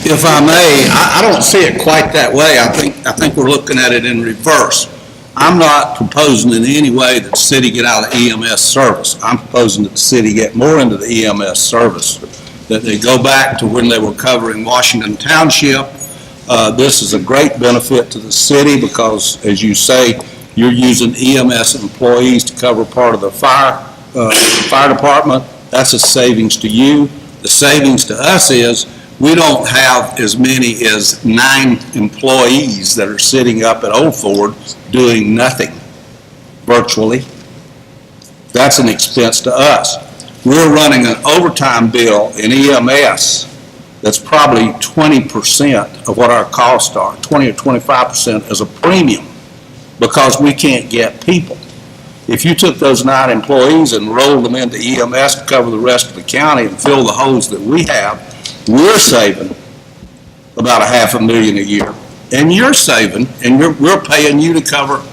if I may, I don't see it quite that way. I think we're looking at it in reverse. I'm not proposing in any way that the city get out of EMS service. I'm proposing that the city get more into the EMS service, that they go back to when they were covering Washington Township. This is a great benefit to the city because, as you say, you're using EMS employees to cover part of the fire department. That's a savings to you. The savings to us is we don't have as many as 9 employees that are sitting up at Old Ford doing nothing virtually. That's an expense to us. We're running an overtime bill in EMS that's probably 20% of what our costs are. 20 or 25% as a premium because we can't get people. If you took those 9 employees and rolled them into EMS to cover the rest of the county and fill the holes that we have, we're saving about $500,000 a year. And you're saving, and we're paying you to cover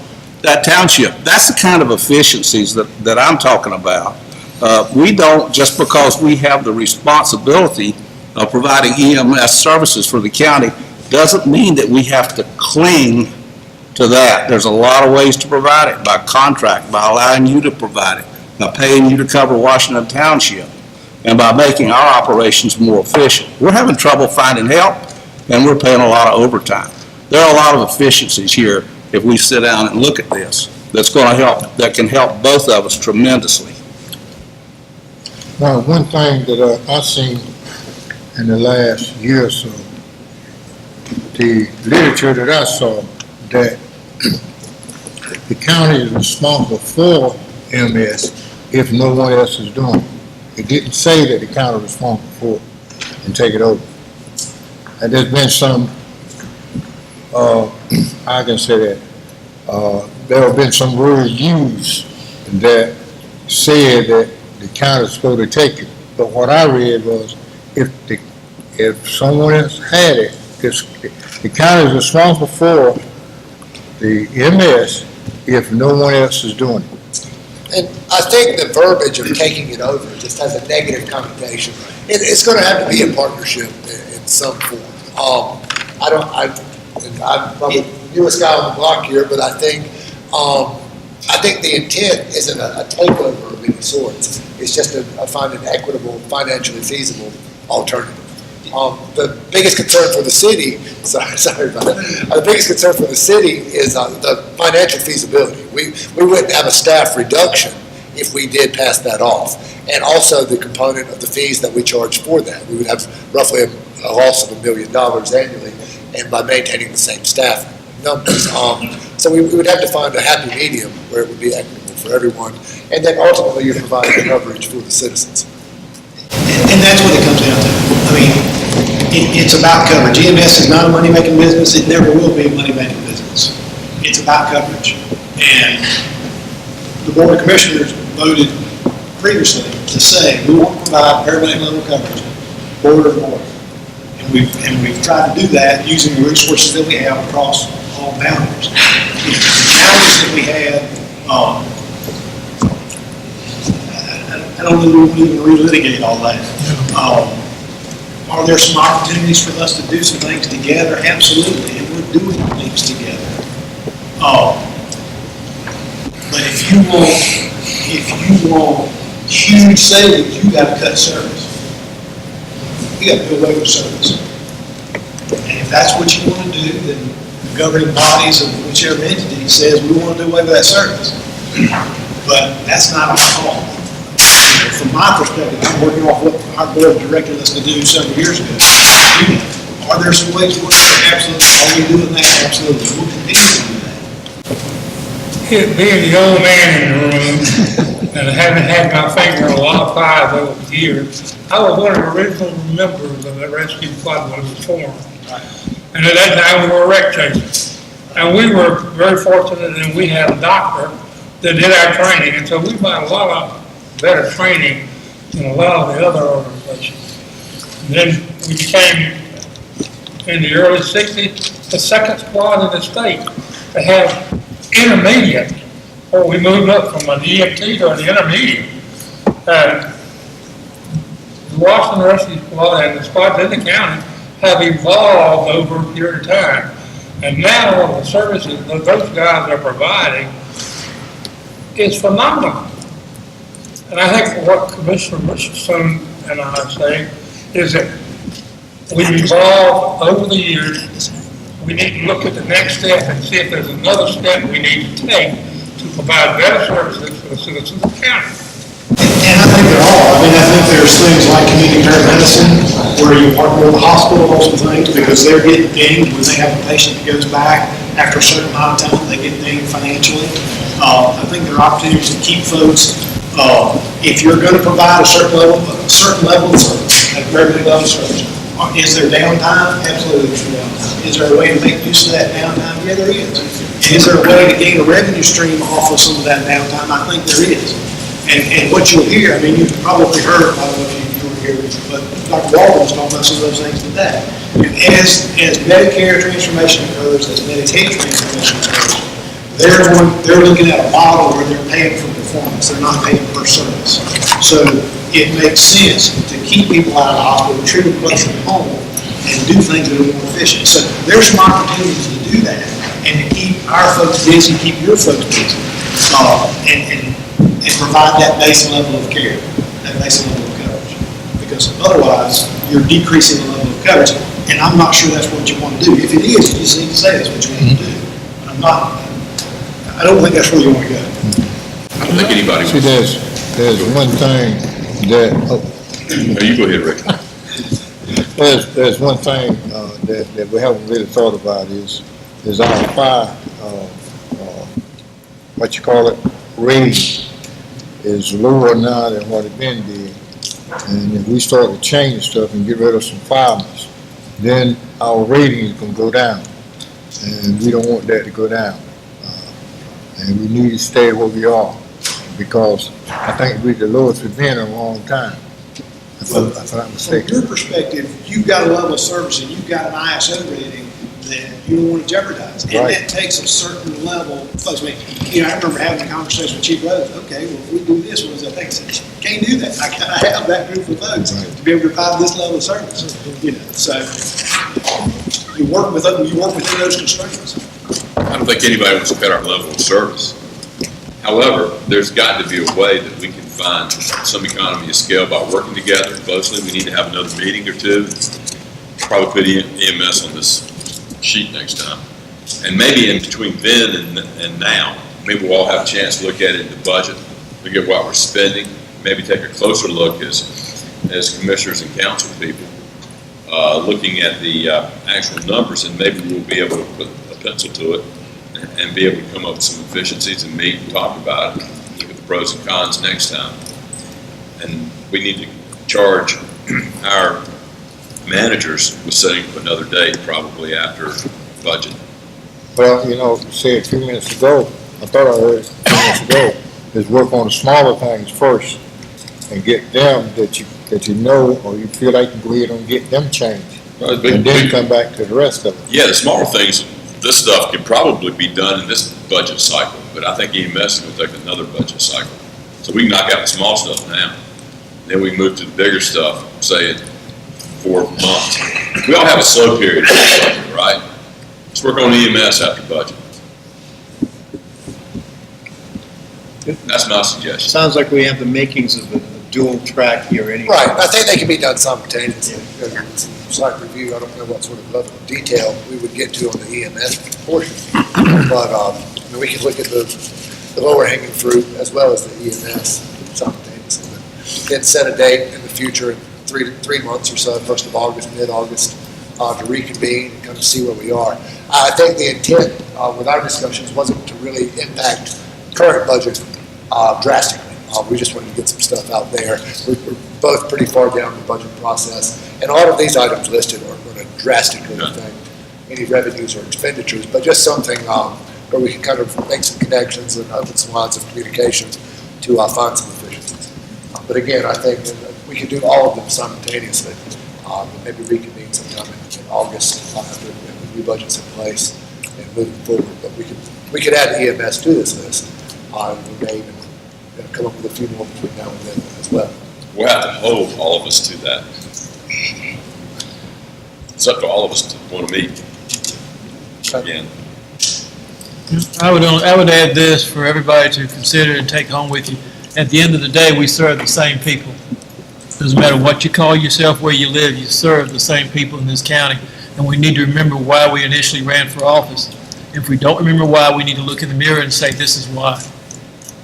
that township. That's the kind of efficiencies that I'm talking about. We don't, just because we have the responsibility of providing EMS services for the county, doesn't mean that we have to cling to that. There's a lot of ways to provide it, by contract, by allowing you to provide it, by paying you to cover Washington Township, and by making our operations more efficient. We're having trouble finding help, and we're paying a lot of overtime. There are a lot of efficiencies here if we sit down and look at this that's going to help, that can help both of us tremendously. Now, one thing that I've seen in the last year or so, the literature that I saw, that the county is responsible for EMS if no one else is doing it. It didn't say that the county was responsible for it and take it over. And there's been some, I can say that, there have been some words used that said that the county is supposed to take it. But what I read was, if someone else had it, the county is responsible for the EMS if no one else is doing it. And I think the verbiage of taking it over just has a negative connotation. It's going to have to be a partnership in some form. I'm probably the newest guy on the block here, but I think the intent isn't a takeover of any sorts. It's just to find an equitable, financially feasible alternative. The biggest concern for the city, sorry about that. The biggest concern for the city is the financial feasibility. We wouldn't have a staff reduction if we did pass that off. And also the component of the fees that we charge for that. We would have roughly a loss of $1 million annually, and by maintaining the same staff numbers. So we would have to find a happy medium where it would be equitable for everyone. And then ultimately you're providing coverage for the citizens. And that's what it comes down to. I mean, it's about coverage. EMS is not a money-making business. It never will be a money-making business. It's about coverage. And the Board of Commissioners voted previously to say, we want to provide paramedic level coverage, border to border. And we've tried to do that using the resources that we have across all boundaries. The challenge that we had, I don't know if we even relitigate all that. Are there some opportunities for us to do some things together? Absolutely, and we're doing things together. But if you want huge savings, you got to cut service. You got to do away with service. And if that's what you want to do, then the governing bodies of whichever entity says we want to do away with that service. But that's not our call. From my perspective, I'm working off what our board directed us to do several years ago. Are there some ways to work that? Absolutely. Are we doing that? Absolutely. We'll continue to do that. Being the old man in the room, and having had my finger on a lot of pies over the years, I was one of the original members of the rescue squad when it was formed. And at that time, we were wreck chasers. And we were very fortunate that we had a doctor that did our training, and so we got a lot of better training than a lot of the other organizations. And then we became, in the early 60s, the second squad in the state to have intermediate, or we moved up from an EMT to an intermediate. The Washington Rescue Squad and the squads in the county have evolved over a period of time. And now the services that those guys are providing is phenomenal. And I think what Commissioner Richardson and I are saying is that we've evolved over the years. We need to look at the next step and see if there's another step we need to take to provide better services for the citizens of the county. And I think there are. I mean, I think there's things like community paramedicine, where you partner with the hospital on some things, because they're getting dinged when they have a patient that goes back after a certain amount of time, they get dinged financially. I think there are opportunities to keep folks, if you're going to provide a certain level of service, a paramedic level service, is there downtime? Absolutely there's downtime. Is there a way to make use of that downtime? Yeah, there is. Is there a way to gain a revenue stream off of some of that downtime? I think there is. And what you'll hear, I mean, you've probably heard, I don't know if you were here, but Dr. Walden was talking about some of those things today. And as Medicare transformation occurs, as Medicaid transformation occurs, they're looking at a model where they're paying for performance, they're not paying per service. So it makes sense to keep people out of the hospital, treat them closer to home, and do things that are more efficient. So there's some opportunities to do that, and to keep our folks busy, keep your folks busy, and provide that base level of care, that base level of coverage. Because otherwise, you're decreasing the level of coverage, and I'm not sure that's what you want to do. If it is, you just need to say that's what you want to do. I don't think that's where you want to go. I don't think anybody See, wants. there's one thing that, No, you go ahead, Rick. there's one thing that we haven't really thought about is our fire, what you call it, rating is lower now than what it been did. And if we start to change stuff and get rid of some firemen, then our ratings can go down. And we don't want that to go down. And we need to stay where we are, because I think we're the lowest we've been in a long time, if I'm not From mistaken. your perspective, you've got a level of service and you've got an ISO rating that you don't want to jeopardize. And Right. that takes a certain level, folks, I mean, I remember having a conversation with Chief Rhodes, okay, well, if we do this, what does that take? I said, can't do that. I gotta have that group of folks to be able to provide this level of service, so you work within those constraints. I don't think anybody wants to cut our level of service. However, there's got to be a way that we can find some economy of scale by working together closely. We need to have another meeting or two. Probably put EMS on this sheet next time. And maybe in between then and now, maybe we'll all have a chance to look at it in the budget, look at what we're spending, maybe take a closer look as commissioners and council people, looking at the actual numbers, and maybe we'll be able to put a pencil to it and be able to come up with some efficiencies and meet and talk about it, look at the pros and cons next time. And we need to charge our managers was setting up another date, probably after budget. Well, you said a few minutes ago, I thought I heard a few minutes ago, is work on the smaller things first and get them that you know, or you feel like you can go ahead and get them changed. And then come back to the rest of it. Yeah, the smaller things, this stuff could probably be done in this budget cycle, but I think EMS is going to take another budget cycle. So we can knock out the small stuff now. Then we can move to the bigger stuff, say in 4 months. We all have a slow period, right? Let's work on EMS after budget. That's my suggestion. Sounds like we have the makings of a dual track here anyway. Right, I think they can be done simultaneously. Some slight review, I don't know what sort of level of detail we would get to on the EMS portion. But, we can look at the lower hanging fruit as well as the EMS simultaneously. Then set a date in the future, in 3 months or so, 1st of August, mid-August, to reconvene and kind of see where we are. I think the intent with our discussions wasn't to really impact current budget drastically. We just wanted to get some stuff out there. We're both pretty far down the budget process, and a lot of these items listed are going to drastically affect any revenues or expenditures, but just something where we can kind of make some connections and open some lines of communication to find some efficiencies. But again, I think that we can do all of them simultaneously, maybe reconvene sometime in August after the new budget's in place and moving forward. But we could add EMS to this list, and we may even come up with a few more between now and then as well. We'll have to hold all of us to that. It's up to all of us to want to meet again. I would add this for everybody to consider and take home with you. At the end of the day, we serve the same people. Doesn't matter what you call yourself, where you live, you serve the same people in this county. And we need to remember why we initially ran for office. If we don't remember why, we need to look in the mirror and say, this is why.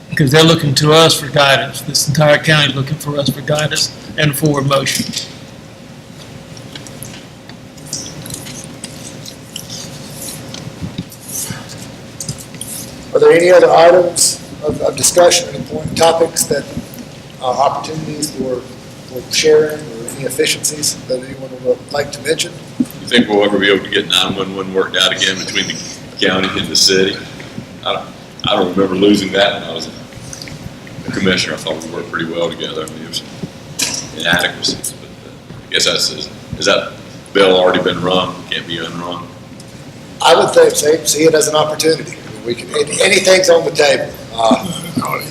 Because they're looking to us for guidance. This entire county is looking for us for guidance and forward motion. Are there any other items of discussion, important topics that are opportunities for sharing or any efficiencies that anyone would like to mention? You think we'll ever be able to get 911 worked out again between the county and the city? I don't remember losing that when I was a commissioner. I thought we worked pretty well together. I mean, there was inadequacies, but I guess is that bill already been rung? Can't be unrung? I would see it as an opportunity. I mean, anything's on the table,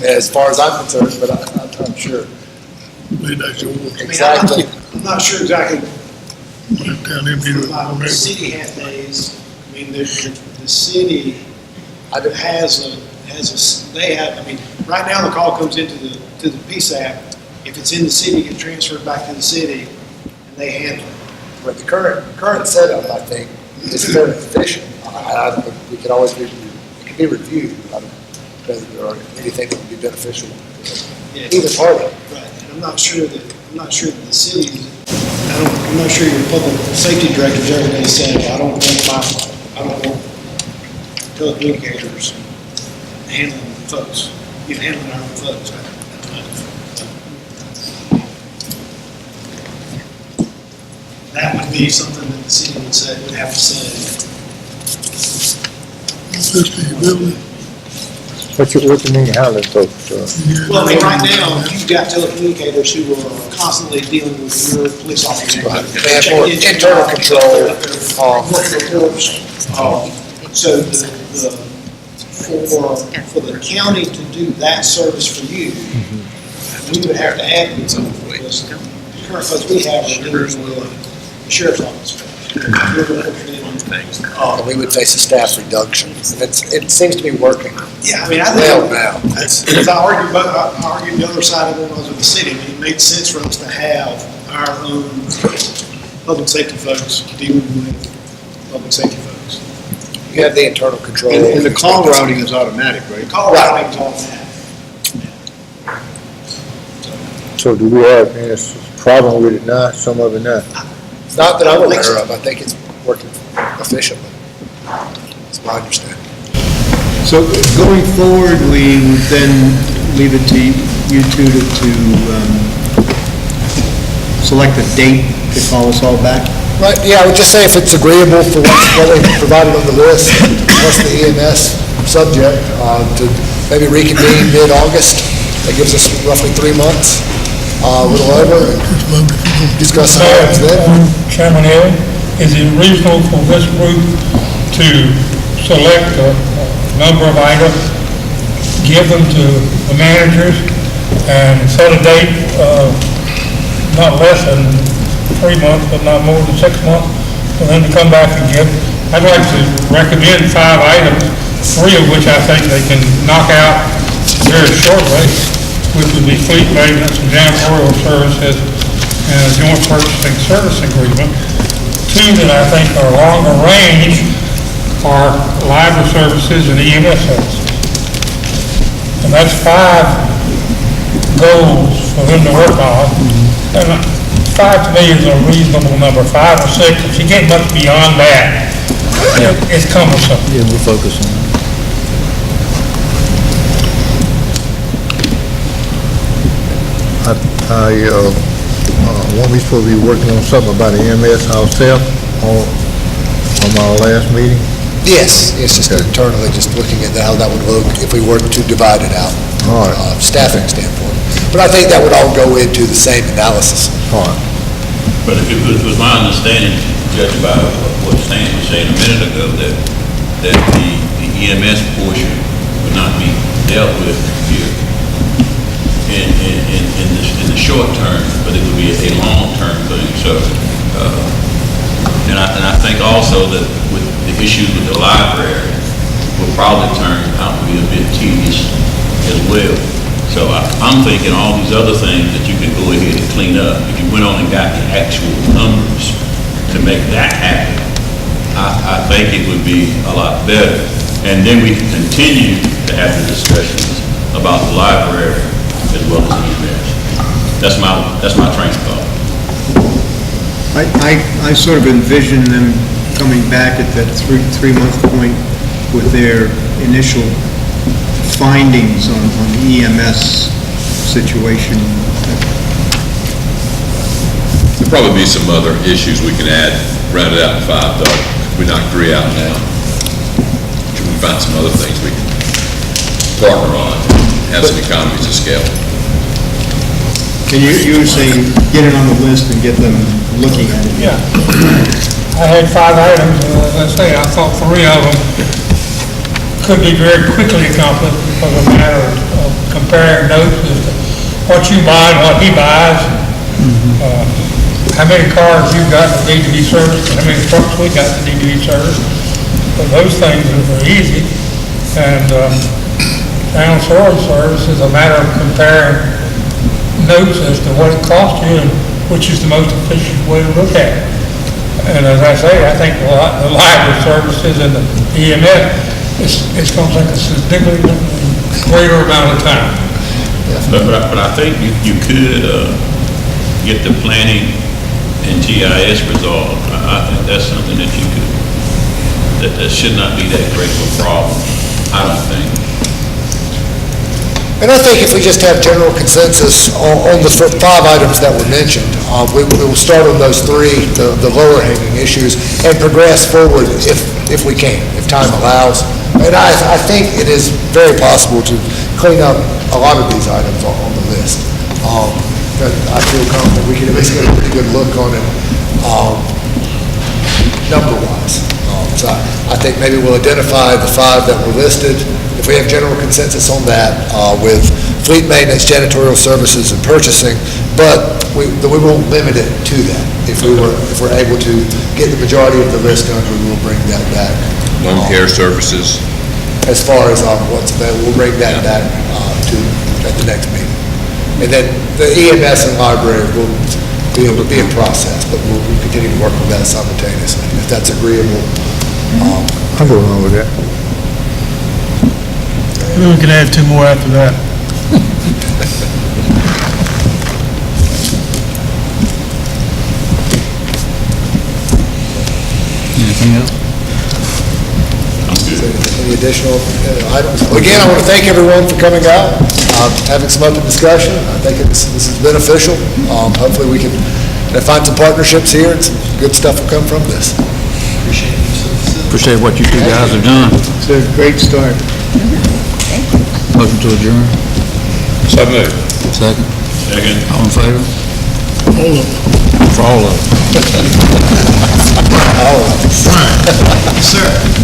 as far as I'm concerned, but I'm sure. Exactly. I'm not sure exactly. The City hat days, I mean, the city right now the call comes into the PSAP. If it's in the city, it gets transferred back to the city and they handle it. But the current setup, I think, is fairly efficient. We could always it can be reviewed. I don't know if there are anything that would be beneficial to either party. Right, and I'm not sure that the city, I'm not sure your public safety director's ever going to say, I don't want telecommunicators handling folks, handling our own folks. That would be something that the city would have to say. What you mean handling folks? Well, I mean, right now, you've got telecommunicators who are constantly dealing with your police officers. They have more internal control. So for the county to do that service for you, we would have to add some of this. The current folks we have are dealing with the sheriff's office. And we would face a staff reduction. It seems to be working. Yeah, I mean, I well think, now. as I argued the other side of it when I was with the city, I mean, it made sense for us to have our own public safety folks dealing with public safety folks. You have the internal control. And the call routing is automatic, right? Call routing is all that. So do we have any problem with it now, some of it now? Not that I'm aware of. I think it's working efficiently. That's my understanding. So going forward, we would then leave it to you two to select a date to call us all back? Right, yeah, I would just say if it's agreeable for what we provided on the list, plus the EMS subject, to maybe reconvene mid-August. That gives us roughly 3 months, a little over, and discuss some items then. Chairman Hill, is it reasonable for this group to select a number of items, give them to the managers, and set a date, not less than 3 months, but not more than 6 months, for them to come back and give? I'd like to recommend 5 items, 3 of which I think they can knock out very shortly, which would be fleet maintenance and janitorial services and a joint purchasing service agreement. 2 that I think are longer range are library services and EMS services. And that's 5 goals for them to work on. And 5 to me is a reasonable number, 5 or 6. If you get much beyond that, it's cumbersome. Yeah, we'll focus on that. Weren't we supposed to be working on something about the EMS ourselves on our last meeting? Yes, it's just internally, just looking at how that would look if we were to divide it out, All right. staffing standpoint. But I think that would all go into the same analysis. All right. But it was my understanding, judging by what Stan was saying a minute ago, that the EMS portion would not be dealt with here in the short term, but it would be a long-term thing. So, and I think also that with the issues with the library will probably turn out to be a bit tedious as well. So I'm thinking all these other things that you can go ahead and clean up, if you went on and got the actual numbers to make that happen, I think it would be a lot better. And then we can continue to have the discussions about the library as well as EMS. That's my train of thought. I sort of envision them coming back at that three-month point with their initial findings on the EMS situation. There'll probably be some other issues we can add, round it out to 5, though. We knocked 3 out now. We can find some other things we can partner on, have some economies of scale. And you were saying, get it on the list and get them looking at it. Yeah. I had 5 items, and as I say, I thought 3 of them could be very quickly accomplished because of a matter of comparing notes as to what you buy and what he buys. How many cars you've got that need to be serviced, and how many trucks we got that need to be serviced. But those things are very easy. And town storage service is a matter of comparing notes as to what it costs you and which is the most efficient way to look at it. And as I say, I think the library services and the EMS, it's going to take a significantly greater amount of time. But I think you could get the planning and GIS resolved. I think that's something that you could, that should not be that great of a problem, I don't think. And I think if we just have general consensus on the 5 items that were mentioned, we will start on those 3, the lower hanging issues, and progress forward if we can, if time allows. And I think it is very possible to clean up a lot of these items on the list. I feel confident we can at least get a pretty good look on it number-wise. So I think maybe we'll identify the 5 that were listed. If we have general consensus on that, with fleet maintenance, janitorial services, and purchasing, but we won't limit it to that. If we're able to get the majority of the list done, we will bring that back. Home care services. As far as what's available, we'll bring that back at the next meeting. And then the EMS and library will be able to be in process, but we'll continue to work on that simultaneously, if that's agreeable. I'll go along with that. Maybe we can add 2 more after that. Anything else? Any additional items? Again, I want to thank everyone for coming out, having some open discussion. I think this is beneficial. Hopefully we can and find some partnerships here, and some good stuff will come from this. Appreciate what you two guys have done. It's a great start. Motion to adjourn. So moved. Second. Second. All in favor? For all of them. All of us. Sir.